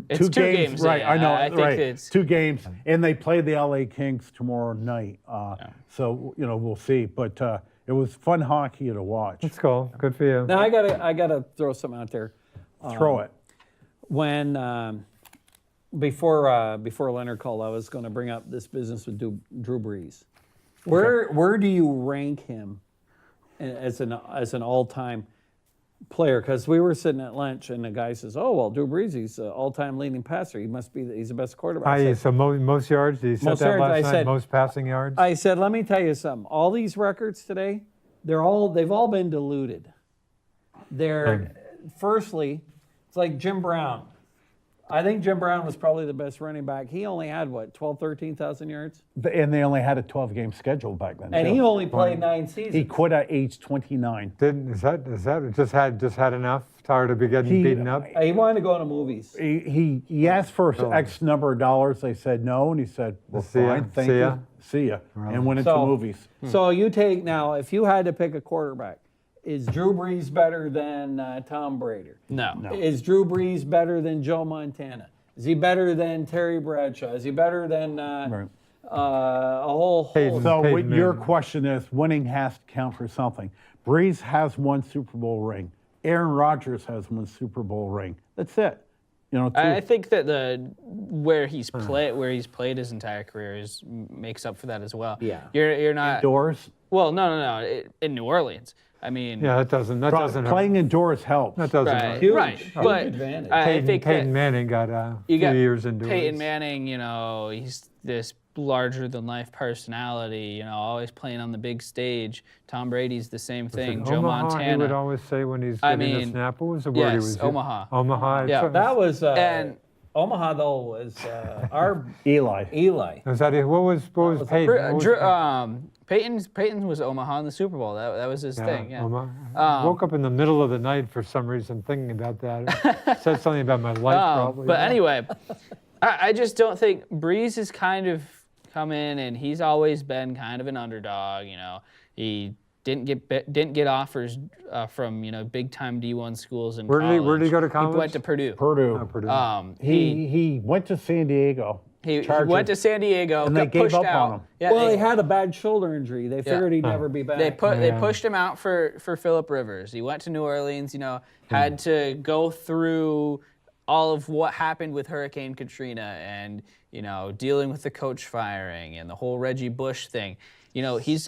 It's 2 games,
right?
yeah.
I know,
I think
right?
it's-
2 games, and they play the LA Kings tomorrow night. So we'll see. But it was fun hockey to watch.
That's cool. Good for you.
Now I gotta throw something out there.
Throw it.
When before Leonard called, I was going to bring up this business with Drew Brees. Where do you rank him as an all-time player? Because we were sitting at lunch and the guy says, "Oh well, Drew Brees, he's an all-time leading passer. He's the best quarterback." I said,
So most yards, did he set
Most
that
yards,
last
I
night?
said-
Most passing yards?
I said, let me tell you something. All these records today, they've all been diluted. Firstly, it's like Jim Brown. I think Jim Brown was probably the best running back. He only had, 12, 13,000 yards?
And they only had a 12-game schedule back then.
And
too.
he only played 9 seasons.
He quit at age 29.
Is that just had enough? Tired of getting beaten up?
He wanted to go to movies.
He asked for X number of dollars. They said no, and he said, "Well,
See ya.
fine, thank
See
you,
ya."
see ya," and went into
So-
movies.
So you take now, if you had to pick a quarterback, is Drew Brees better than Tom Brady?
No.
Is Drew Brees better than Joe Montana? Is he better than Terry Bradshaw? Is he better than
Right.
a whole?
Peyton.
So what
Peyton
your
Manning.
question is, winning has to count for something. Breeze has 1 Super Bowl ring. Aaron Rodgers has 1 Super Bowl ring. That's it.
I think that where he's played his entire career makes up for that as well.
Yeah.
You're not
indoors.
Well, no. In New Orleans. I mean,
Yeah, that doesn't
Playing indoors helps.
That doesn't
right,
hurt.
Huge,
right.
huge
But
advantage.
I think
Peyton
that
Manning got a
you
few
got
years into
Peyton Manning, he's this larger than life personality, always playing on the big stage. Tom Brady's the same thing. Joe
Omaha,
Montana.
he would always say when he's
I
getting a
mean,
snap. What was the word he
yes,
was
Omaha.
Omaha.
Yeah,
That was
And-
Omaha though was our
Eli.
Eli.
Was that it? What was Peyton? What was
Peyton was Omaha in the Super Bowl. That was his thing. Yeah.
Omaha. I woke up in the middle of the night for some reason thinking about that. It said something about my life, probably.
But anyway, I just don't think Breeze has kind of come in, and he's always been kind of an underdog. He didn't get offers from big time D1 schools in
Where
college.
did he go to college?
He went to Purdue.
Purdue.
Purdue.
He went to San Diego.
He
Chargers,
went to San Diego.
and
got
they gave
pushed
up
out.
on him.
Yeah,
Well,
they,
he had a bad shoulder injury. They figured he'd never be back.
They pushed him out for Phillip Rivers. He went to New Orleans. Had to go through all of what happened with Hurricane Katrina and dealing with the coach firing and the whole Reggie Bush thing. He's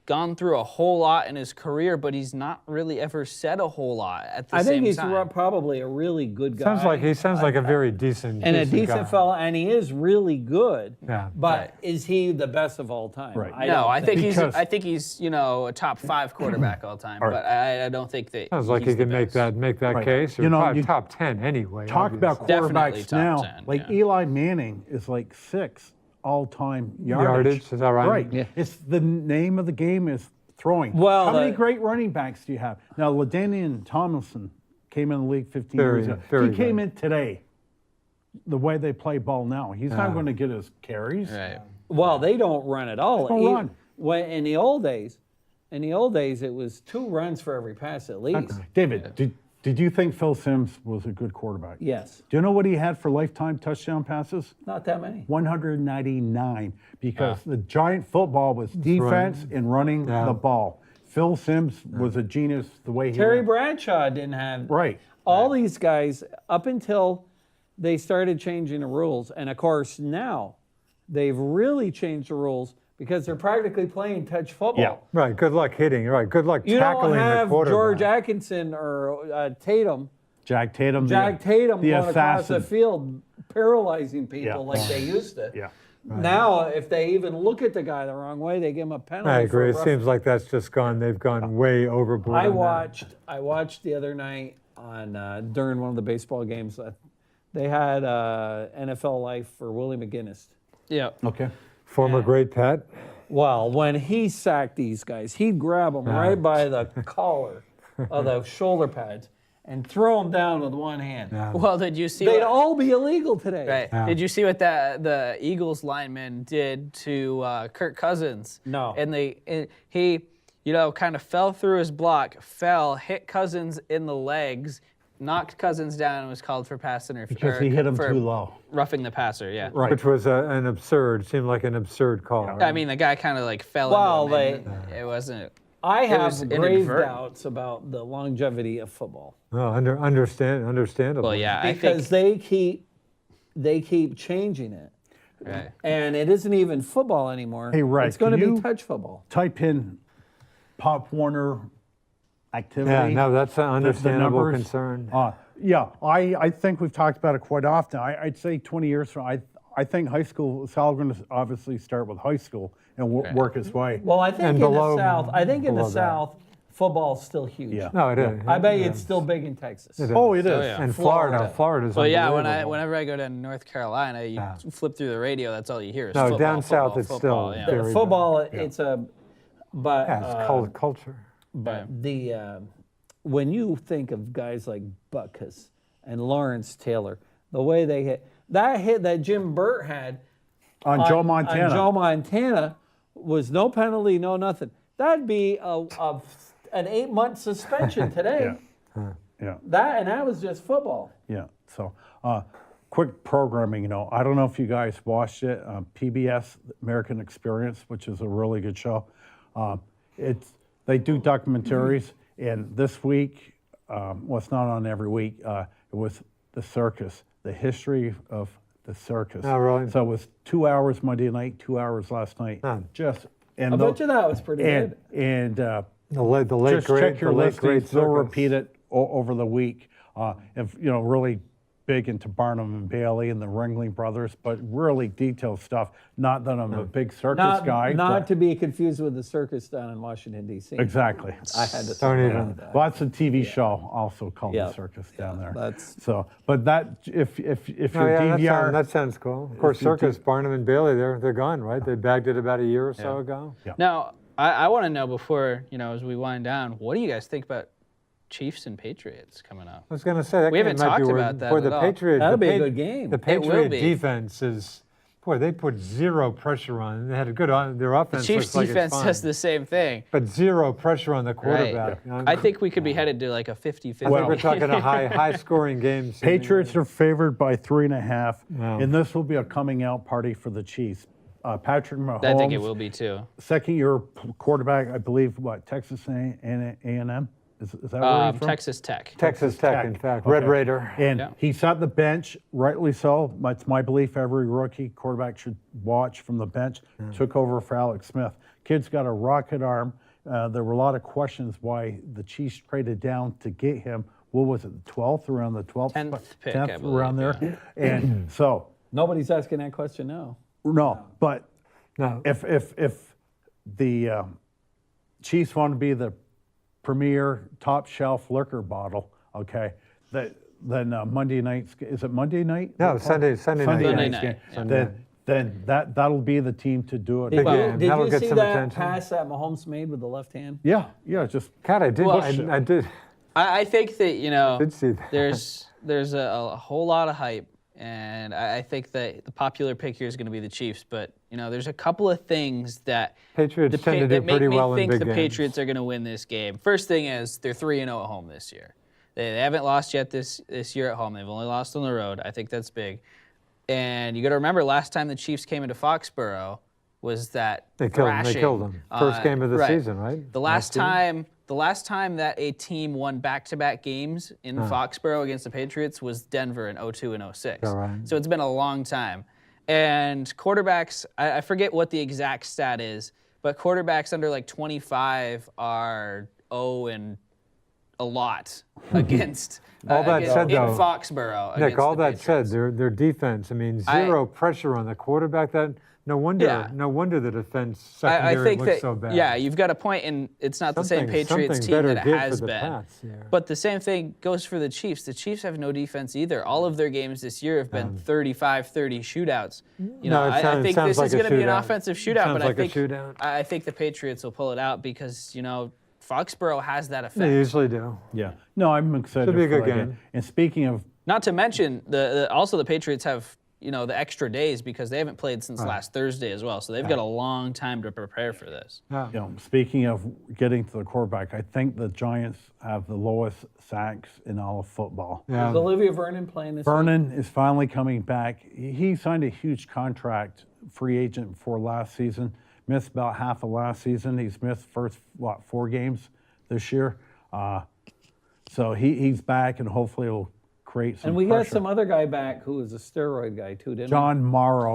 gone through a whole lot in his career, but he's not really ever said a whole lot at the
I
same
think he's
time.
probably a really good guy.
Sounds like a very decent
and a
guy.
decent fella, and he is really good.
Yeah.
But is he the best of all time?
Right.
I think
Because-
he's a top 5 quarterback all time, but I don't think that
Sounds like
he's
he can
the
make
best.
that
Right.
case. Or top 10 anyway.
Talk
obviously.
about
Definitely
quarterbacks
top
now.
10,
like
yeah.
Eli Manning is like 6 all-time yardage.
Is that right?
Right.
Yeah.
It's the name of the game is throwing.
Well,
how many great running backs do you have? Now, LaDainian Tomlinson came in the league 15 years ago.
very
He came
good.
in today. The way they play ball now, he's not going to get his carries.
Right.
Well, they don't run at all.
They don't run.
When in the old days, it was 2 runs for every pass at least.
David, did you think Phil Simms was a good quarterback?
Yes,
Do you know what he had for lifetime touchdown passes?
not that many.
199, because the giant football was defense and running
Yeah.
the ball. Phil Simms was a genius the way he
Terry
ran.
Bradshaw didn't have
Right.
all these guys up until they started changing the rules, and of course now they've really changed the rules because they're practically playing touch football.
Yeah.
Right. Good luck hitting. Right. Good luck
You don't
tackling
have
the quarterback.
George Atkinson or Tatum
Jack Tatum.
Jack Tatum
the
going across
assassin.
the field, paralyzing people
Yeah.
like they used to.
Yeah.
Now, if they even look at the guy the wrong way, they give him a penalty.
I agree. It
for
seems like that's just gone. They've gone way overboard.
I
on that.
watched the other night on during one of the baseball games. They had NFL Life for Willie McGinnis.
Yeah.
Okay.
Former great pet.
Well, when he sacked these guys, he'd grab them right by the collar of the shoulder pads and throw them down with one hand.
Well, did you see?
They'd
what-
all be illegal today.
Right.
Yeah.
Did you see what the Eagles lineman did to Kirk Cousins?
No.
And he, kind of fell through his block, hit Cousins in the legs, knocked Cousins down, and was called for pass interference.
Because he hit him too low.
Roughing the passer, yeah.
Right.
Which was seemed like an absurd call. right?
I mean, the guy kind of like fell
Well,
into him. And it wasn't.
I
was
have grave
inadvertent.
doubts about the longevity of football
Oh, understandable.
Well, yeah, I
because
think.
they keep changing it,
Right.
and it isn't even football anymore.
Hey, Ray,
it's going to
can
be
you-
touch football.
Type in Pop Warner activity.
Yeah, no, that's an
the
understandable
numbers.
concern.
Yeah, I think we've talked about it quite often. I'd say 20 years from I think high school, Sal's going to obviously start with high school and work its way.
Well, I think
And
in
below-
the South,
below that.
South, football's still huge.
Yeah.
No, it is.
I bet you it's still big in Texas.
Oh, it is.
yeah.
And
Florida.
Florida's
Well, yeah.
unbelievable.
Whenever I go to North Carolina, you flip through the radio. That's all you hear is
No,
football.
down
football,
south it's
football,
still
yeah.
very-
Football, it's a, but
Yeah, it's called culture.
the when you think of guys like Butkus and Lawrence Taylor, the way they hit that Jim Burt had
On Joe Montana.
on Joe Montana was no penalty, no nothing. That'd be an 8-month suspension today.
Yeah.
That was just football.
Yeah. So, quick programming. I don't know if you guys watched it. PBS American Experience, which is a really good show. They do documentaries, and this week, well, it's not on every week. It was the circus, the history of the circus.
Oh, really?
So it was 2 hours Monday night, 2 hours last night.
I bet you that was pretty good.
And
The late
just
great,
check your
the late
listings.
great
They'll
circus.
repeat it over the week. If really big into Barnum and Bailey and the Ringling Brothers, but really detailed stuff. Not that I'm a big circus guy.
Not
but
to be confused with the circus down in Washington D.C.
exactly.
I had to
Don't
think
even-
about that.
Well, that's a TV show also called
Yeah.
The Circus down there.
that's-
So, but that if
Oh,
your
yeah,
DVR,
that sounds cool. Of course,
If you
Circus, Barnum and Bailey, they're gone, right? They bagged it about a year or so ago.
Now, I want to know before as we wind down, what do you guys think about Chiefs and Patriots coming up?
I was going to say that
We
game
haven't
might be
talked
worth-
about that
for
at
the
all.
Patriot.
That'll
the
be a good game.
The
It will
Patriot
be.
defense is, boy, they put zero pressure on. They had a good their offense.
Chiefs
looks like it's
defense
fine.
does the same thing.
But zero pressure on the quarterback.
Right. I think we could be headed to like a 50-50.
I think we're talking a high scoring game.
Patriots are favored by 3.5,
Wow.
and this will be a coming out party for the Chiefs. Patrick Mahomes,
I think it will be too.
second-year quarterback, I believe. What, Texas A&M? Is that where he's from?
Texas Tech.
Texas Tech, in fact. Red
Okay.
Raider.
And
Yeah.
he sat the bench, rightly so. It's my belief every rookie quarterback should watch from the bench. Took over for Alex Smith. Kid's got a rocket arm. There were a lot of questions why the Chiefs traded down to get him. What was it, the 12th, around the 12th?
10th pick, I believe,
around there. And so,
Nobody's asking that question now.
no, but
No.
if the Chiefs want to be the premier top shelf liquor bottle, okay, then Monday night, is it Monday night?
No, Sunday night.
Sunday
Sunday
night's
night,
game.
yeah.
Then that'll be the team to do it.
Did
Well,
you, did
that'll
you
get
see
some
that
attention.
pass that Mahomes made with the left hand?
Yeah, just
God, I did.
Well,
I did.
I think that
Did see that.
there's a whole lot of hype, and I think that the popular pick here is going to be the Chiefs. But there's a couple of things that
Patriots tend to do
that make
pretty
me
well in
think
big
the
games.
Patriots are going to win this game. First thing is they're 3-0 at home this year. They haven't lost yet this year at home. They've only lost on the road. I think that's big. And you got to remember, last time the Chiefs came into Foxborough was that
They
thrashing.
killed them. First game of the season, right?
The last time that a team won back-to-back games in Foxborough against the Patriots was Denver in 02 and 06.
All right.
So it's been a long time. And quarterbacks, I forget what the exact stat is, but quarterbacks under like 25 are 0 and a lot against
All that
against-
said,
in
though,
Foxborough.
Nick,
against
all
the
that said,
Patriots.
their defense, I mean, zero pressure on the quarterback. That no wonder the defense secondary
I think
looks
that
so bad.
yeah, you've got a point, and it's not the same Patriots
something
team
better
that it
give
has
for the
been.
Pats, yeah.
But the same thing goes for the Chiefs. The Chiefs have no defense either. All of their games this year have been 35-30 shootouts. You know,
No,
I think this is going to be an offensive shootout,
Sounds
but
like a shootout.
I think the Patriots will pull it out because Foxborough has that effect.
They usually do.
Yeah. No, I'm excited
Should be a
for
good
that
game.
And speaking of,
Not to mention also the Patriots have the extra days because they haven't played since last Thursday as well. So they've got a long time to prepare for this.
Yeah.
speaking of getting to the quarterback, I think the Giants have the lowest sacks in all of football.
Is
Yeah.
Olivia Vernon playing this week?
Vernon is finally coming back. He signed a huge contract, free agent for last season. Missed about half of last season. He's missed first 4 games this year. So he's back, and hopefully he'll create some.
And we got
pressure.
some other guy back who was a steroid guy too, didn't
John Morrow,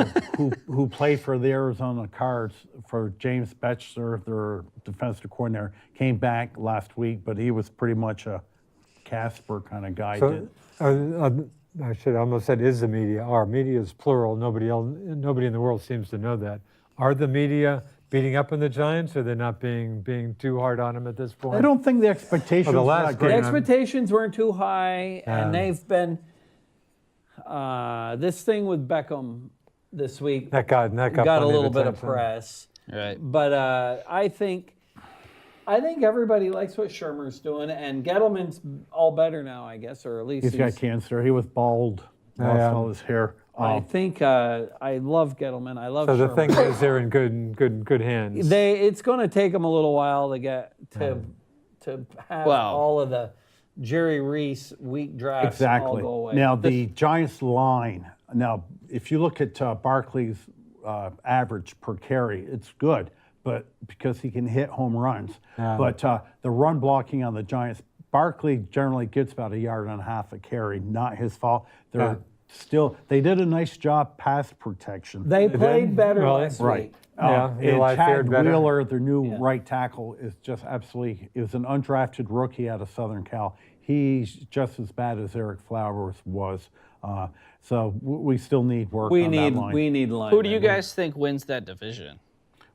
who played for the Arizona Cards for James Betchler, their defensive coordinator, came back last week, but he was pretty much a Casper kind of guy.
So, I should almost said is the media. Our media is plural. Nobody in the world seems to know that. Are the media beating up on the Giants, or they're not being too hard on them at this point?
I don't think the expectations
the
were
last
that
The
great.
game-
expectations weren't too high, and
Yeah.
they've been. This thing with Beckham this week
That got
got
plenty
a little bit of
attention.
press,
Right.
but I think everybody likes what Shermer's doing, and Gettleman's all better now, I guess, or at least
He's got cancer. He was bald, lost
Yeah.
all his hair.
I think I love Gettleman. I love.
So the
Shermer.
thing is, they're in good hands.
It's going to take them a little while to get to have
Well-
all of the Jerry Reese weak drafts all
Exactly.
go away.
Now, the Giants line, now, if you look at Barkley's average per carry, it's good, but because he can hit home runs.
Yeah.
But the run blocking on the Giants, Barkley generally gets about 1.5 yards a carry, not his fault. They did a nice job pass protection.
they played better
Really?
last
Right.
week.
Yeah,
And
Eli
Chad
fared better.
Wheeler, their new right tackle, is just absolutely, it was an undrafted rookie out of Southern Cal. He's just as bad as Eric Flowers was. So we still need work on that line.
We need line.
Who do you guys think wins that division?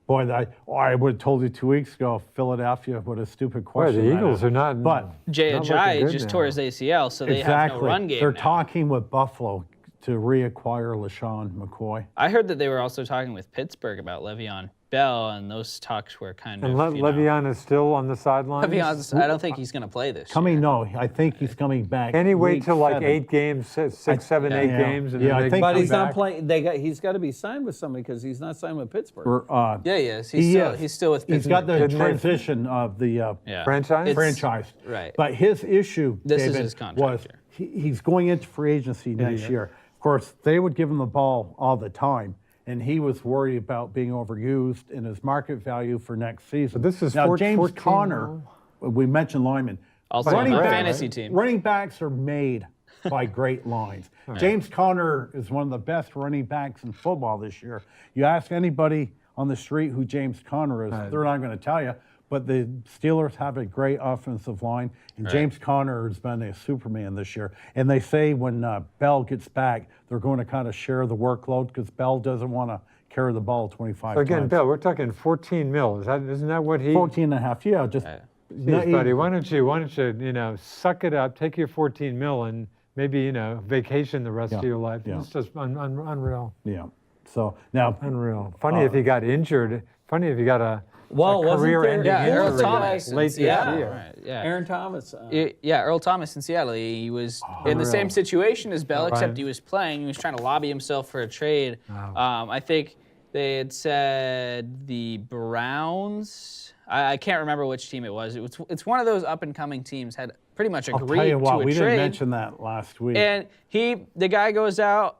Boy, I would have told you 2 weeks ago, Philadelphia, what a stupid
Boy,
question.
the
that
Eagles
is.
are not.
But
Jay
not looking
Ajayi
good
just
now.
tore his ACL, so they have no run game
They're
now.
talking with Buffalo to reacquire LaShawn McCoy.
I heard that they were also talking with Pittsburgh about Le'Veon Bell, and those talks were kind
And
of.
Le'Veon is still on the sidelines.
Le'Veon's, I don't think he's going to play this
Coming,
year.
no, I think he's coming back.
Can he wait
week
till like
7.
8 games, 6, 7, 8
yeah.
games, and
Yeah,
then
I
they
think
But
come
he's not
back?
playing. He's got to be signed with somebody because he's not signed with Pittsburgh.
Or,
Yeah, he is.
He
He's still with
He's
Pittsburgh.
got the
Didn't they-
transition of the
Yeah.
Franchise?
It's-
franchise.
right.
But his issue,
This is
David,
his contract
was he's going into free agency next year. Of course, they would give him the ball all the time, and he was worried about being overused in his market value for next season.
But this is
now
14
James Conner. We mentioned linemen.
Also on my fantasy team.
Running backs are made by great lines. James Conner is one of the best running backs in football this year. You ask anybody on the street who James Conner is, they're not going to tell you. But the Steelers have a great offensive line, and James Conner has been a Superman this year. And they say when Bell gets back, they're going to kind of share the workload because Bell doesn't want to carry the ball 25
So again,
times.
Bill, we're talking 14 mil. Isn't that what he?
14 and a half, yeah. Just
Jeez, buddy, why don't you suck it up, take your 14 mil, and maybe vacation the rest of your life.
yeah.
It's just unreal,
Yeah. So now,
unreal. Funny if he got injured. Funny if he got a
wasn't
career-ending
there-
Yeah, Earl
injury
Thomas in
late this
Seattle.
year.
Right, yeah.
Aaron Thomas.
Yeah, Earl Thomas in Seattle. He was in the same situation as Bell, except
Right.
he was playing. He was trying to lobby himself for a trade. I think they had said the Browns. I can't remember which team it was. It's one of those up and coming teams had pretty much
I'll
agreed
tell you what,
to a
we
trade.
didn't mention that last week.
And the guy goes out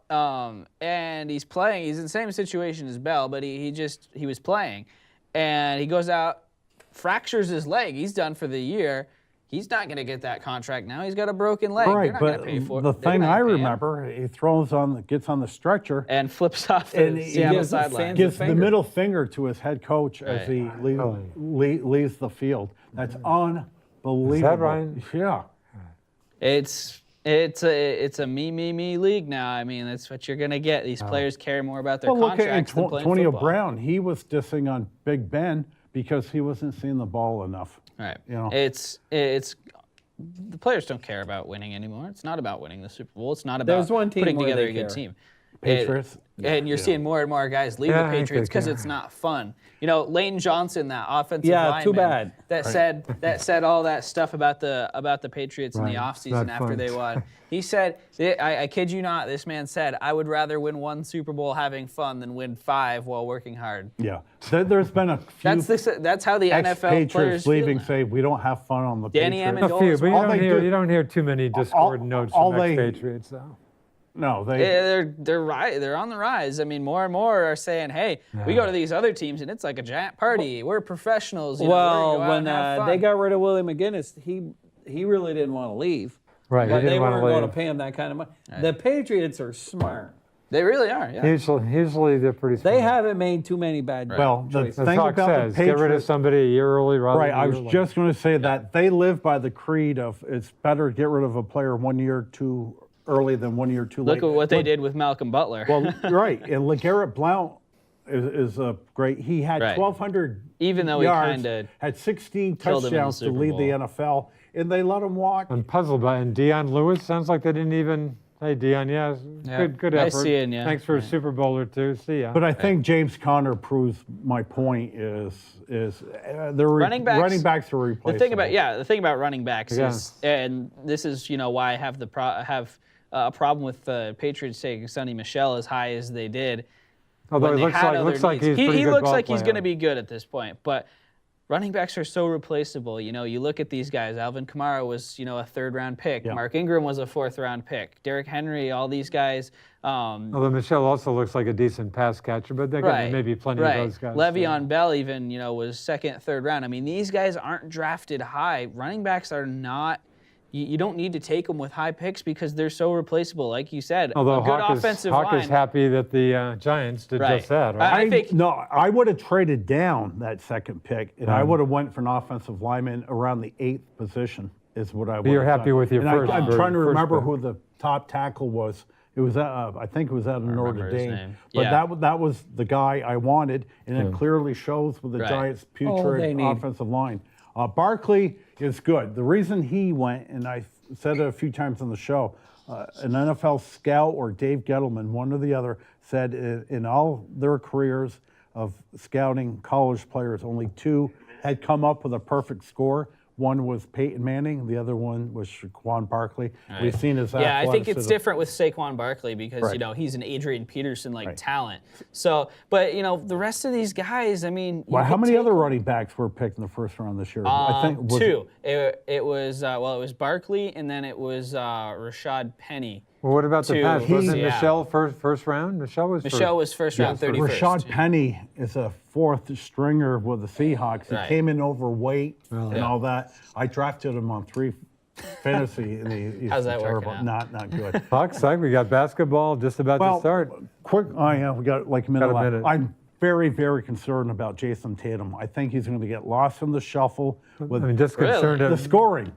and he's playing. He's in the same situation as Bell, but he was playing, and he goes out, fractures his leg. He's done for the year. He's not going to get that contract now. He's got a broken leg. They're
Right,
not
but
going to pay for it.
the
They're
thing
not
I
gonna pay him.
remember, he gets on the stretcher
And flips off
and
the
he
Seattle
gives the
sideline.
fans
gives the
finger.
middle finger to his head coach as
Right.
he leaves the field. That's Unbelievable.
Is that right?
Yeah.
It's a me league now. I mean, that's what you're gonna get. These players care more about their
Well, look at
contracts than playing
Antonio
football.
Brown. He was dissing on Big Ben because he wasn't seeing the ball enough.
Right.
You know.
It's the players don't care about winning anymore. It's not about winning the Super Bowl. It's not about
There's one team
putting
where
together
they
a good
care.
team.
Patriots.
And you're seeing more and more guys leave
Yeah, I
the
think
Patriots
they
because
care.
it's not fun. You know, Lane Johnson, that offensive
Yeah,
lineman,
too bad.
that said all that stuff about the Patriots in the
Right, it's
offseason
not
after
fun.
they won. He said, I kid you not, this man said, I would rather win 1 Super Bowl having fun than win 5 while working hard.
Yeah. There's been a few
That's how the NFL players
ex-Patriots
feel
leaving
now.
say we don't have fun on the
Danny
Patriots.
A
Amendola
few,
as
but
well.
you don't hear too many discordant notes
all
from
they-
ex-Patriots, though.
No, they.
They're right. They're on the rise. I mean, more and more are saying, "Hey, we go to these other teams and it's like a giant party. We're professionals." You know, we're
Well,
gonna go out
when
and have
they
fun."
got rid of Willie McGinnis, he really didn't want to leave.
Right, he
But
didn't
they
wanna
weren't going to
leave.
pay him that kind of money. The Patriots are smart.
They really are. Yeah.
Usually they're pretty smart.
They haven't made too many bad
Well, the
choices.
As
thing
Hawk
about
says,
the
get rid of
Patriots.
somebody a year early rather
Right,
than
I
a
was
year late.
just going to say that they live by the creed of it's better to get rid of a player 1 year too early than 1 year too late.
Look at what they did with Malcolm Butler.
Well, right, and LeGarrette Blount is a great. He had
Right.
1,200
Even though he
yards,
kinda
had 16
killed him in the
touchdowns to
Super
lead the
Bowl.
NFL, and they let him walk.
I'm puzzled by it. And Deion Lewis, sounds like they didn't even, hey, Deion,
Yeah,
good
nice
effort.
seeing ya.
Thanks for a Super Bowl or two. See ya.
But I think James Conner proves my point is they're
Running backs-
are replaceable.
the thing about running backs
Yeah.
is, and this is why I have a problem with the Patriots taking Sonny Michel as high as they did.
Although
when
it
they
looks
had
like,
other
he's a
needs.
pretty
He
good
looks
ball
like he's
player.
going to be good at this point, but running backs are so replaceable. You know, you look at these guys. Alvin Kamara was, a third-round pick.
Yeah.
Mark Ingram was a fourth-round pick. Derrick Henry, all these guys.
Although Michelle also looks like a decent pass catcher, but there
Right,
may be plenty
right.
of those guys.
Le'Veon Bell even, was second, third round. I mean, these guys aren't drafted high. Running backs are not. You don't need to take them with high picks because they're so replaceable. Like you said,
Although
a good
Hawk
offensive
Hawk
line.
is happy that the Giants did
Right.
just that, right?
I think-
I would have traded down that second pick, and I would have went for an offensive lineman around the 8th position. Is what I would.
you're happy with your
and
first-
I'm trying to
first
remember
pick.
who the top tackle was. It was I think it was out of Notre
remember his
Dame.
name.
But
Yeah.
that was the guy I wanted, and it clearly shows with the
Right.
Giants'
they
putrid
need-
offensive line. Barkley is good. The reason he went, and I said it a few times on the show, an NFL scout or Dave Gettleman, one or the other, said in all their careers of scouting college players, only 2 had come up with a perfect score. One was Peyton Manning, the other one was Saquon Barkley. We've seen his
Yeah, I think it's
athleticism.
different with Saquon Barkley because
Right.
he's an Adrian Peterson talent. So, but the rest of these guys, I mean,
Well,
you
how
could
many
take-
other running backs were picked in the first round this year? I think was
2. It was Barkley and then it was Rashad Penny.
Well, what about the
to-
pass? Wasn't
yeah.
Michelle first round? Michelle was
first round, 31st.
Rashad Penny is a 4th stringer with the Seahawks. He
Right.
came in overweight and all that. I drafted him on 3 fantasy, and he's
How's that working
terrible.
out?
Not good.
Hawks side, we got basketball just about to start.
Quick. Oh yeah, we got like a minute
Got a
left.
minute.
I'm very, very concerned about Jason Tatum. I think he's going to get lost in the shuffle with
I mean, just
Really?
concerned.
the scoring.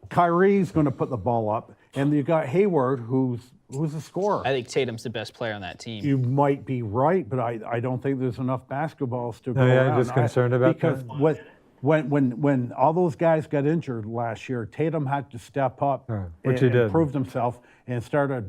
Kyrie's going to put the ball up, and you got Hayward, who's a scorer.
I think Tatum's the best player on that team.
You might be right, but I don't think there's enough basketballs to go
yeah,
around.
just concerned about
because
that.
when all those guys got injured last year, Tatum had to step up
which he
and
did.
proved himself and started.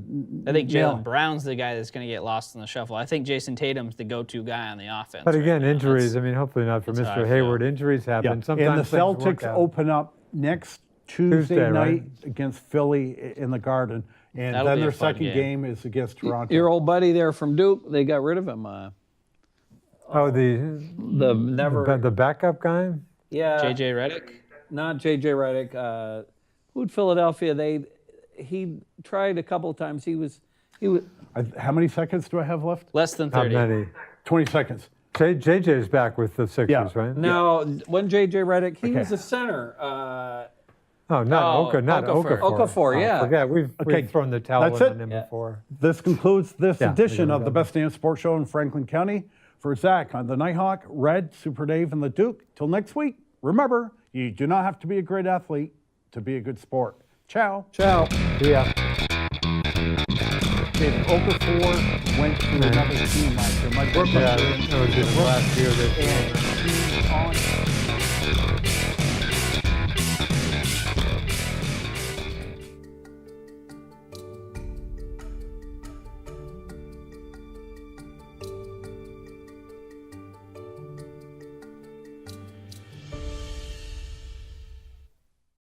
I think
nailing-
Jalen Brown's the guy that's going to get lost in the shuffle. I think Jason Tatum's the go-to guy on the offense.
But
right
again,
now.
injuries. I mean, hopefully not for
that's how I
Mr.
feel.
Hayward. Injuries
Yeah.
happen.
And
Sometimes
the
things work
Celtics
out.
open up next Tuesday
Tuesday,
night
right?
against Philly in the Garden, and
That'll
then
be a
their
fun
second game is against Toronto.
Your old buddy there from Duke, they got rid of him.
Oh, the backup guy.
Yeah.
JJ Redick.
Not J.J. Redick. Who'd Philadelphia? He tried a couple of times. He was.
How many seconds do I have left?
Less than
Not
30.
many.
20 seconds.
JJ's back with the Sixers,
Yeah.
right?
No, when J.J. Redick, he
Okay.
was a center.
Oh, not
Okafor.
Okafor.
Okafor, yeah.
Forget. We've thrown the towel
That's
in
it.
on him before.
This concludes this
Yeah,
edition
we
of
got
the
it.
Best Damn Sports Show in Franklin County. For Zach on the Nighthawk, Red, Super Dave, and the Duke. Till next week, remember, You do not have to be a great athlete to be a good sport. Ciao.
Ciao.
Yeah.
David, Okafor went to another team last year. My
Yeah, that was his last year. That